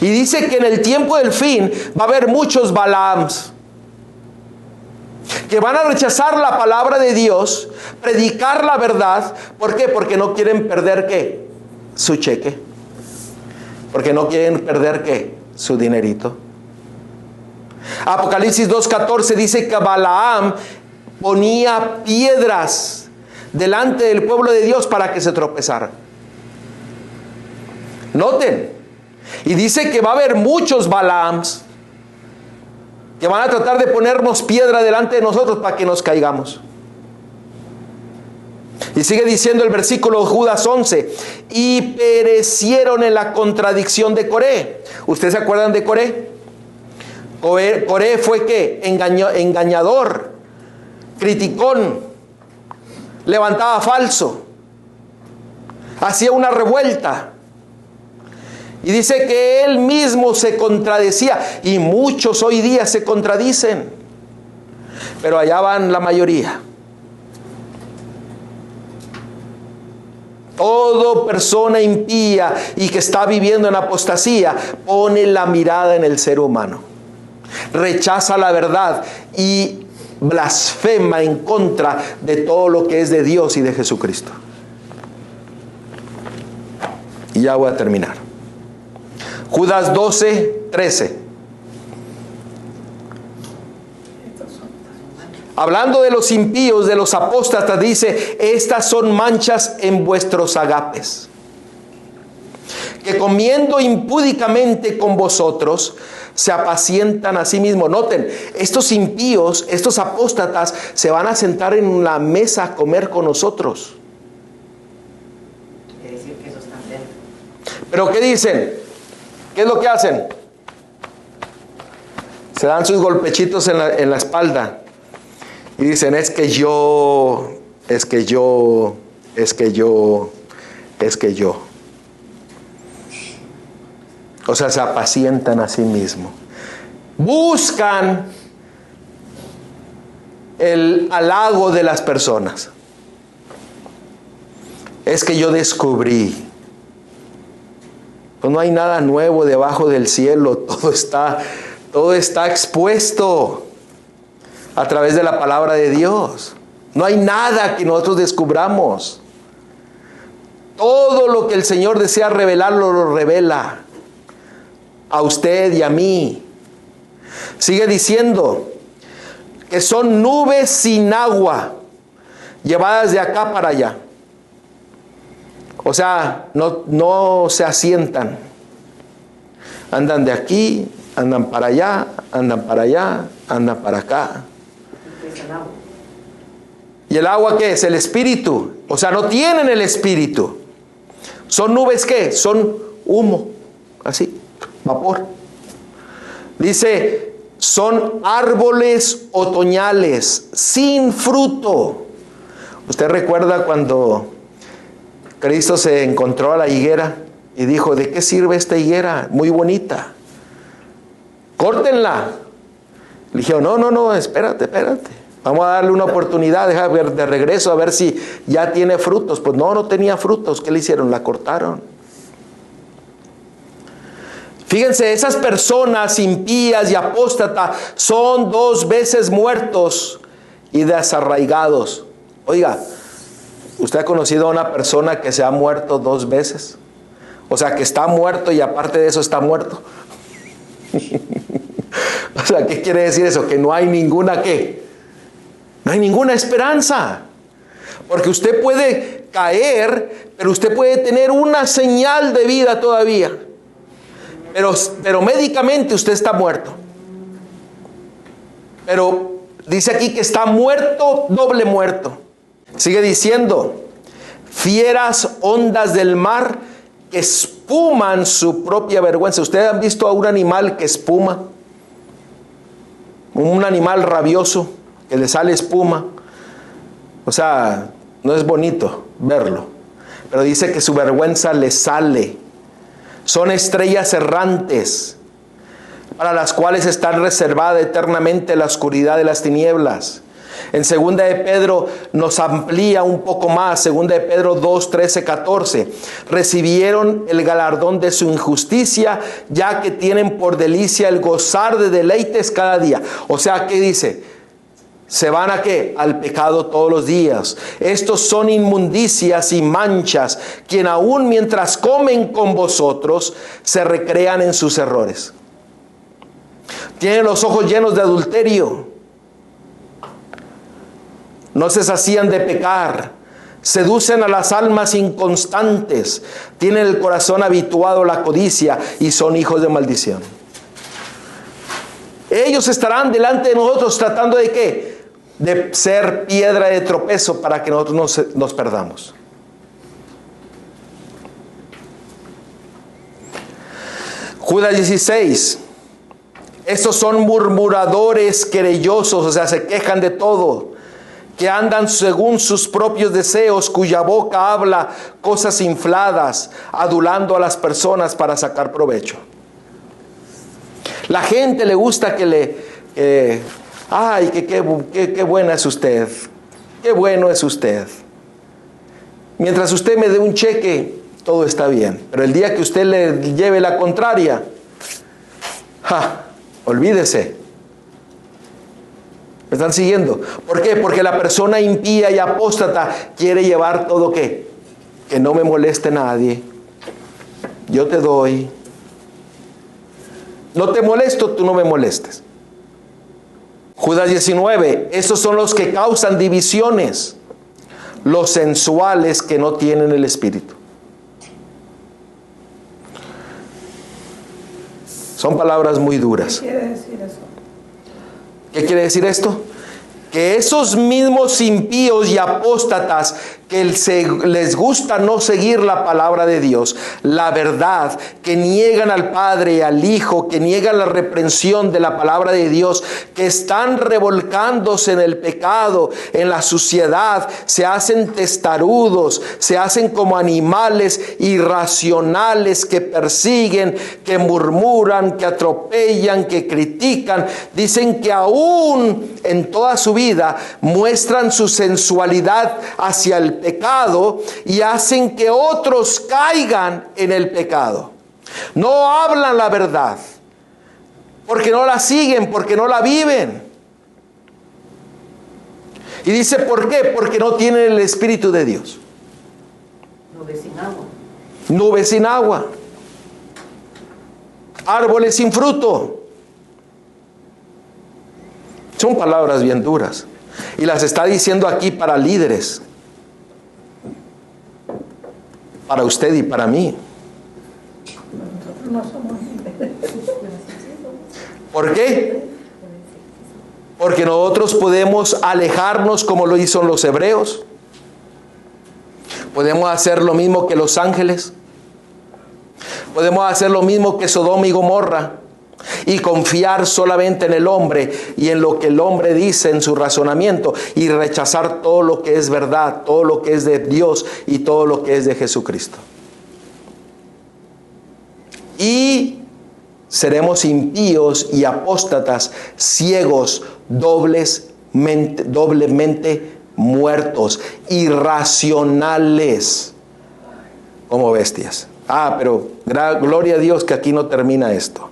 Y dice que en el tiempo del fin va a haber muchos Balaams que van a rechazar la palabra de Dios, predicar la verdad. ¿Por qué? Porque no quieren perder ¿qué? Su cheque. Porque no quieren perder ¿qué? Su dinerito. Apocalipsis 2:14 dice que Balaam ponía piedras delante del pueblo de Dios para que se tropezara. Noten. Y dice que va a haber muchos Balaams que van a tratar de ponernos piedra delante de nosotros para que nos caigamos. Y sigue diciendo el versículo Judas 11, y perecieron en la contradicción de Coré. ¿Ustedes se acuerdan de Coré? Coré fue ¿qué? Engañador, criticón, levantaba falso, hacía una revuelta. Y dice que él mismo se contradecía. Y muchos hoy día se contradicen. Pero allá van la mayoría. Toda persona impía y que está viviendo en apostasía pone la mirada en el ser humano. Rechaza la verdad y blasfema en contra de todo lo que es de Dios y de Jesucristo. Y ya voy a terminar. Judas 12:13. Hablando de los impíos, de los apóstatas, dice: estas son manchas en vuestros agapes, que comiendo impúdicamente con vosotros, se apacientan a sí mismos. Noten, estos impíos, estos apóstatas, se van a sentar en la mesa a comer con nosotros. Quiere decir que eso está bien. ¿Pero qué dicen? ¿Qué es lo que hacen? Se dan sus golpechitos en la espalda y dicen: es que yo. O sea, se apacientan a sí mismos. Buscan el halago de las personas. Es que yo descubrí. Pues no hay nada nuevo debajo del cielo. Todo está expuesto a través de la palabra de Dios. No hay nada que nosotros descubramos. Todo lo que el Señor desea revelar, lo revela a usted y a mí. Sigue diciendo que son nubes sin agua, llevadas de acá para allá. O sea, no se asientan. Andan de aquí, andan para allá, andan para allá, andan para acá. ¿Y el agua qué es? El espíritu. O sea, no tienen el espíritu. ¿Son nubes qué? Son humo. Así, vapor. Dice, son árboles otoñales sin fruto. ¿Usted recuerda cuando Cristo se encontró a la higuera y dijo: ¿de qué sirve esta higuera? Muy bonita. Córtenla. Le dijeron: no, espérate. Vamos a darle una oportunidad, deja ver de regreso a ver si ya tiene frutos. Pues no tenía frutos. ¿Qué le hicieron? La cortaron. Fíjense, esas personas impías y apóstatas son 2 veces muertos y desarraigados. Oiga, ¿usted ha conocido a una persona que se ha muerto 2 veces? O sea, que está muerto y aparte de eso está muerto. O sea, ¿qué quiere decir eso? Que no hay ninguna ¿qué? No hay ninguna esperanza. Porque usted puede caer, pero usted puede tener una señal de vida todavía. Pero médicamente usted está muerto. Pero dice aquí que está muerto, doble muerto. Sigue diciendo: fieras ondas del mar que espuman su propia vergüenza. ¿Ustedes han visto a un animal que espuma? Un animal rabioso que le sale espuma. O sea, no es bonito verlo, pero dice que su vergüenza le sale. Son estrellas errantes, para las cuales están reservada eternamente la oscuridad de las tinieblas. En 2 de Pedro nos amplía un poco más, 2 de Pedro 2, 13, 14. Recibieron el galardón de su injusticia, ya que tienen por delicia el gozar de deleites cada día. O sea, ¿qué dice? ¿Se van a qué? Al pecado todos los días. Estos son inmundicias y manchas, quien aún mientras comen con vosotros, se recrean en sus errores. Tienen los ojos llenos de adulterio. No se sacían de pecar. Seducen a las almas inconstantes. Tienen el corazón habituado a la codicia y son hijos de maldición. Ellos estarán delante de nosotros tratando de ¿qué? De ser piedra de tropezo para que nosotros nos perdamos. Judas 16. Estos son murmuradores querellosos, o sea, se quejan de todo, que andan según sus propios deseos, cuya boca habla cosas infladas, adulando a las personas para sacar provecho. La gente le gusta qué buena es usted, qué bueno es usted. Mientras usted me dé un cheque, todo está bien. Pero el día que usted le lleve la contraria, olvídese. ¿Me están siguiendo? ¿Por qué? Porque la persona impía y apóstata quiere llevar todo ¿qué? Que no me moleste nadie. Yo te doy. No te molesto, tú no me molestes. Judas 19. Estos son los que causan divisiones, los sensuales que no tienen el Espíritu. Son palabras muy duras. ¿Qué quiere decir eso? ¿Qué quiere decir esto? Que esos mismos impíos y apóstatas que les gusta no seguir la palabra de Dios, la verdad, que niegan al Padre y al Hijo, que niegan la reprensión de la palabra de Dios, que están revolcándose en el pecado, en la suciedad, se hacen testarudos, se hacen como animales irracionales que persiguen, que murmuran, que atropellan, que critican. Dicen que aún en toda su vida muestran su sensualidad hacia el pecado y hacen que otros caigan en el pecado. No hablan la verdad porque no la siguen, porque no la viven. Y dice, ¿por qué? Porque no tienen el Espíritu de Dios. Nubes sin agua. Nubes sin agua. Árboles sin fruto. Son palabras bien duras. Y las está diciendo aquí para líderes. Para usted y para mí. Nosotros no somos líderes. ¿Por qué? Porque nosotros podemos alejarnos como lo hizo los hebreos. Podemos hacer lo mismo que los ángeles. Podemos hacer lo mismo que Sodoma y Gomorra. Y confiar solamente en el hombre y en lo que el hombre dice en su razonamiento y rechazar todo lo que es verdad, todo lo que es de Dios y todo lo que es de Jesucristo. Y seremos impíos y apóstatas, ciegos, doblemente muertos, irracionales, como bestias. Pero gloria a Dios que aquí no termina esto.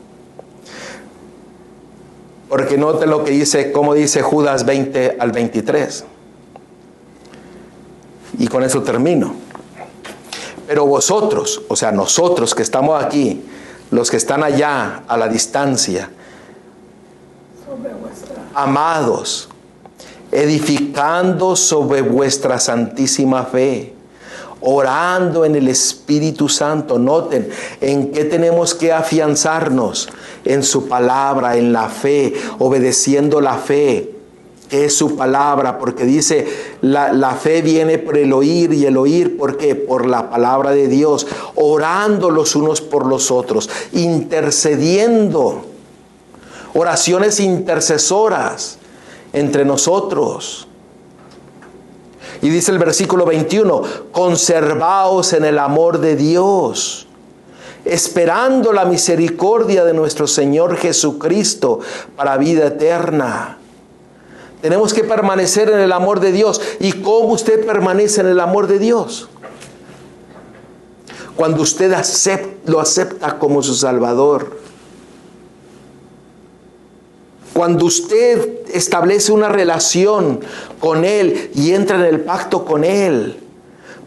Porque noten lo que dice, como dice Judas 20 al 23. Y con eso termino. Pero vosotros, o sea, nosotros que estamos aquí, los que están allá a la distancia, amados, edificando sobre vuestra santísima fe, orando en el Espíritu Santo. Noten en qué tenemos que afianzarnos: en su palabra, en la fe, obedeciendo la fe, que es su palabra, porque dice, la fe viene por el oír, y el oír, ¿por qué? Por la palabra de Dios, orando los unos por los otros, intercediendo, oraciones intercesoras entre nosotros. Y dice el versículo 21, conservaos en el amor de Dios, esperando la misericordia de nuestro Señor Jesucristo para vida eterna. Tenemos que permanecer en el amor de Dios. ¿Y cómo usted permanece en el amor de Dios? Cuando usted lo acepta como su Salvador. Cuando usted establece una relación con Él y entra en el pacto con Él.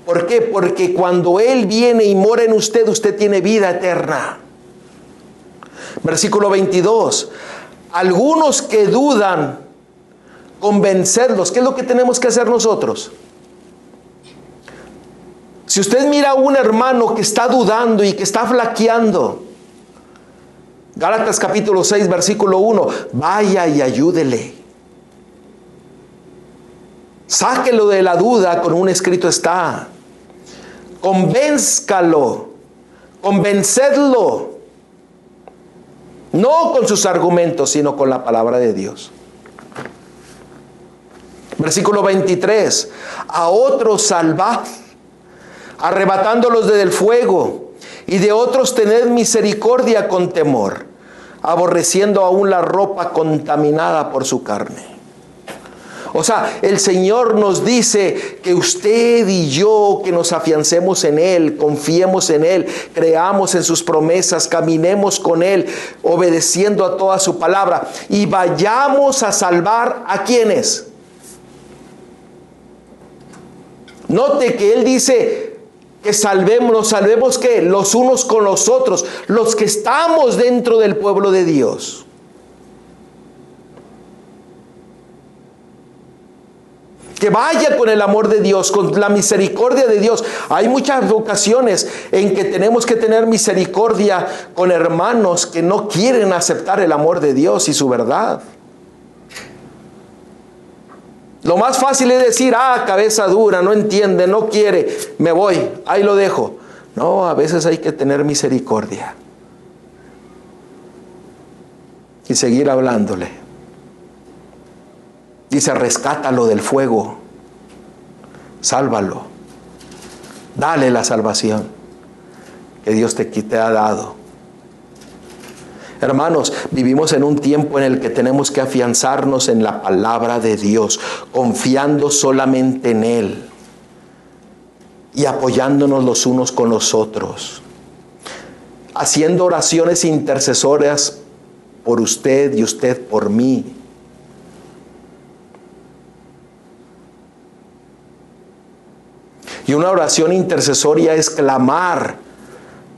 ¿Por qué? Porque cuando Él viene y mora en usted, usted tiene vida eterna. Versículo 22. Algunos que dudan, convencerlos. ¿Qué es lo que tenemos que hacer nosotros? Si usted mira a un hermano que está dudando y que está flaqueando, Gálatas capítulo 6, versículo 1, vaya y ayúdele. Sáquelo de la duda, con un escrito está. Convénzcalo, convencedlo. No con sus argumentos, sino con la palabra de Dios. Versículo 23, a otros salvad, arrebatándolos del fuego, y de otros tened misericordia con temor, aborreciendo aún la ropa contaminada por su carne. O sea, el Señor nos dice que usted y yo, que nos afiancemos en Él, confiemos en Él, creamos en sus promesas, caminemos con Él, obedeciendo a toda su palabra, y vayamos a salvar a quienes. Note que Él dice que nos salvemos ¿qué? Los unos con los otros, los que estamos dentro del pueblo de Dios. Que vaya con el amor de Dios, con la misericordia de Dios. Hay muchas ocasiones en que tenemos que tener misericordia con hermanos que no quieren aceptar el amor de Dios y su verdad. Lo más fácil es decir, cabeza dura, no entiende, no quiere, me voy, ahí lo dejo. No, a veces hay que tener misericordia y seguir hablándole. Dice, rescátalo del fuego, sálvalo, dale la salvación que Dios te ha dado. Hermanos, vivimos en un tiempo en el que tenemos que afianzarnos en la palabra de Dios, confiando solamente en Él y apoyándonos los unos con los otros, haciendo oraciones intercesoras por usted y usted por mí. Y una oración intercesoria es clamar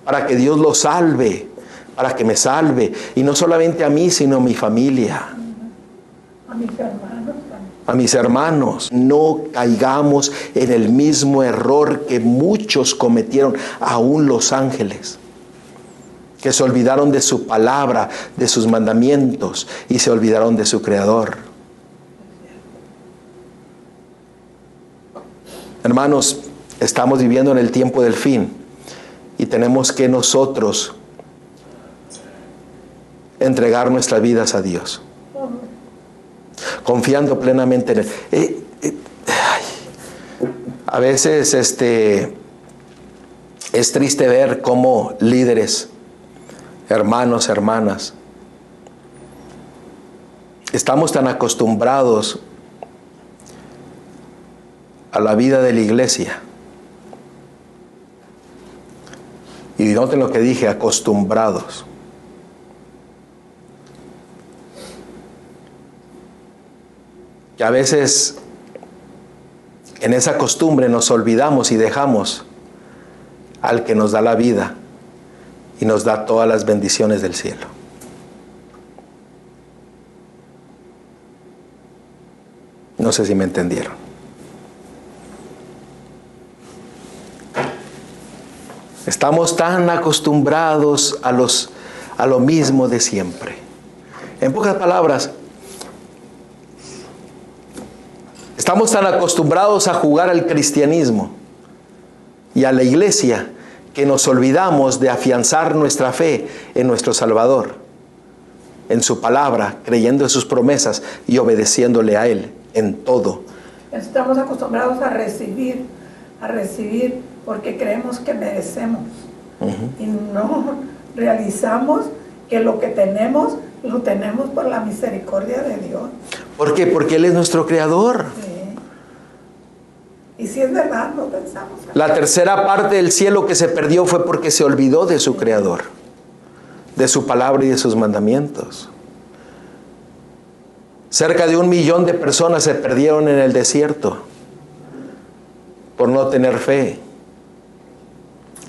para que Dios lo salve, para que me salve, y no solamente a mí, sino a mi familia, a mis hermanos. No caigamos en el mismo error que muchos cometieron, aún los ángeles, que se olvidaron de su palabra, de sus mandamientos, y se olvidaron de su Creador. Hermanos, estamos viviendo en el tiempo del fin, y tenemos que nosotros entregar nuestras vidas a Dios, confiando plenamente en Él. A veces es triste ver cómo líderes, hermanos, hermanas, estamos tan acostumbrados a la vida de la iglesia. Y noten lo que dije, acostumbrados. Que a veces en esa costumbre nos olvidamos y dejamos al que nos da la vida y nos da todas las bendiciones del cielo. No sé si me entendieron. Estamos tan acostumbrados a lo mismo de siempre. En pocas palabras, Estamos tan acostumbrados a jugar al cristianismo y a la iglesia que nos olvidamos de afianzar nuestra fe en nuestro Salvador, en su palabra, creyendo en sus promesas y obedeciéndole a Él en todo. Estamos acostumbrados a recibir porque creemos que merecemos. Y no realizamos que lo que tenemos, lo tenemos por la misericordia de Dios. ¿Por qué? Porque Él es nuestro Creador. Sí. Y si es verdad, no pensamos. La tercera parte del cielo que se perdió fue porque se olvidó de su Creador, de su palabra y de sus mandamientos. Cerca de 1 millón de personas se perdieron en el desierto por no tener fe.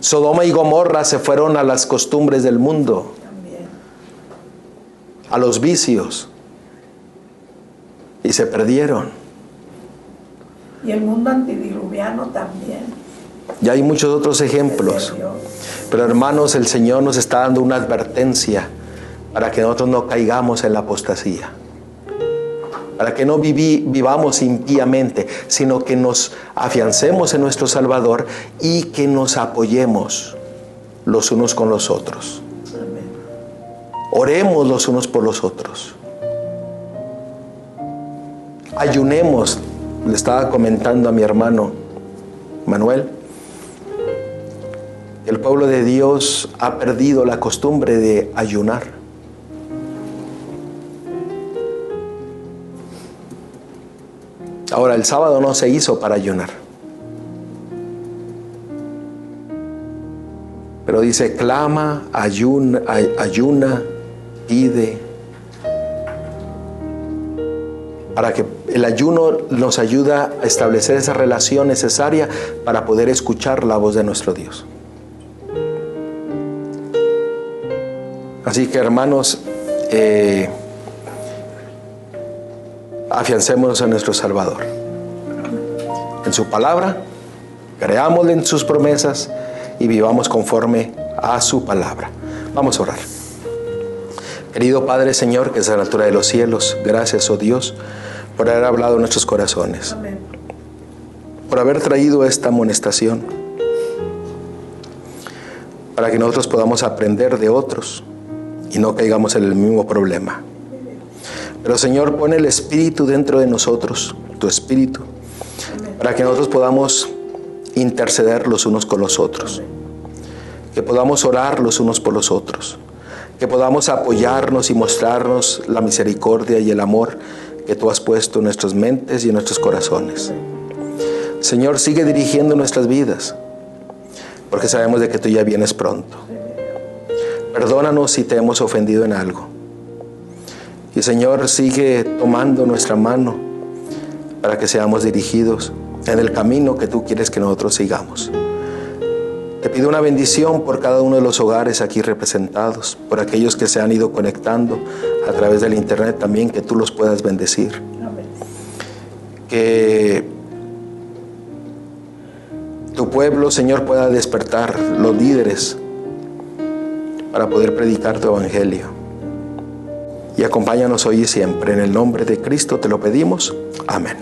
Sodoma y Gomorra se fueron a las costumbres del mundo, También. a los vicios, y se perdieron. Y el mundo antidiluviano también. Y hay muchos otros ejemplos. Pero hermanos, el Señor nos está dando una advertencia para que nosotros no caigamos en la apostasía. Para que no vivamos impíamente, sino que nos afiancemos en nuestro Salvador y que nos apoyemos los unos con los otros. Amén. Oremos los unos por los otros. Ayunemos. Le estaba comentando a mi hermano Manuel, el pueblo de Dios ha perdido la costumbre de ayunar. Ahora, el sábado no se hizo para ayunar. Pero dice, clama, ayuna, pide. Para que el ayuno nos ayuda a establecer esa relación necesaria para poder escuchar la voz de nuestro Dios. Así que, hermanos, afiancémonos en nuestro Salvador, en su palabra, creámosle en sus promesas y vivamos conforme a su palabra. Vamos a orar. Querido Padre, Señor, que es la altura de los cielos, gracias, oh Dios, por haber hablado en nuestros corazones. Amén. Por haber traído esta amonestación, para que nosotros podamos aprender de otros y no caigamos en el mismo problema. Pero Señor, pon el Espíritu dentro de nosotros, tu Espíritu, para que nosotros podamos interceder los unos con los otros, que podamos orar los unos por los otros, que podamos apoyarnos y mostrarnos la misericordia y el amor que tú has puesto en nuestras mentes y en nuestros corazones. Señor, sigue dirigiendo nuestras vidas, porque sabemos de que tú ya vienes pronto. Perdónanos si te hemos ofendido en algo. Y Señor, sigue tomando nuestra mano para que seamos dirigidos en el camino que tú quieres que nosotros sigamos. Te pido una bendición por cada uno de los hogares aquí representados, por aquellos que se han ido conectando a través del internet también, que tú los puedas bendecir. Amén. Que tu pueblo, Señor, pueda despertar, los líderes, para poder predicar tu evangelio. Y acompáñanos hoy y siempre. En el nombre de Cristo te lo pedimos. Amén.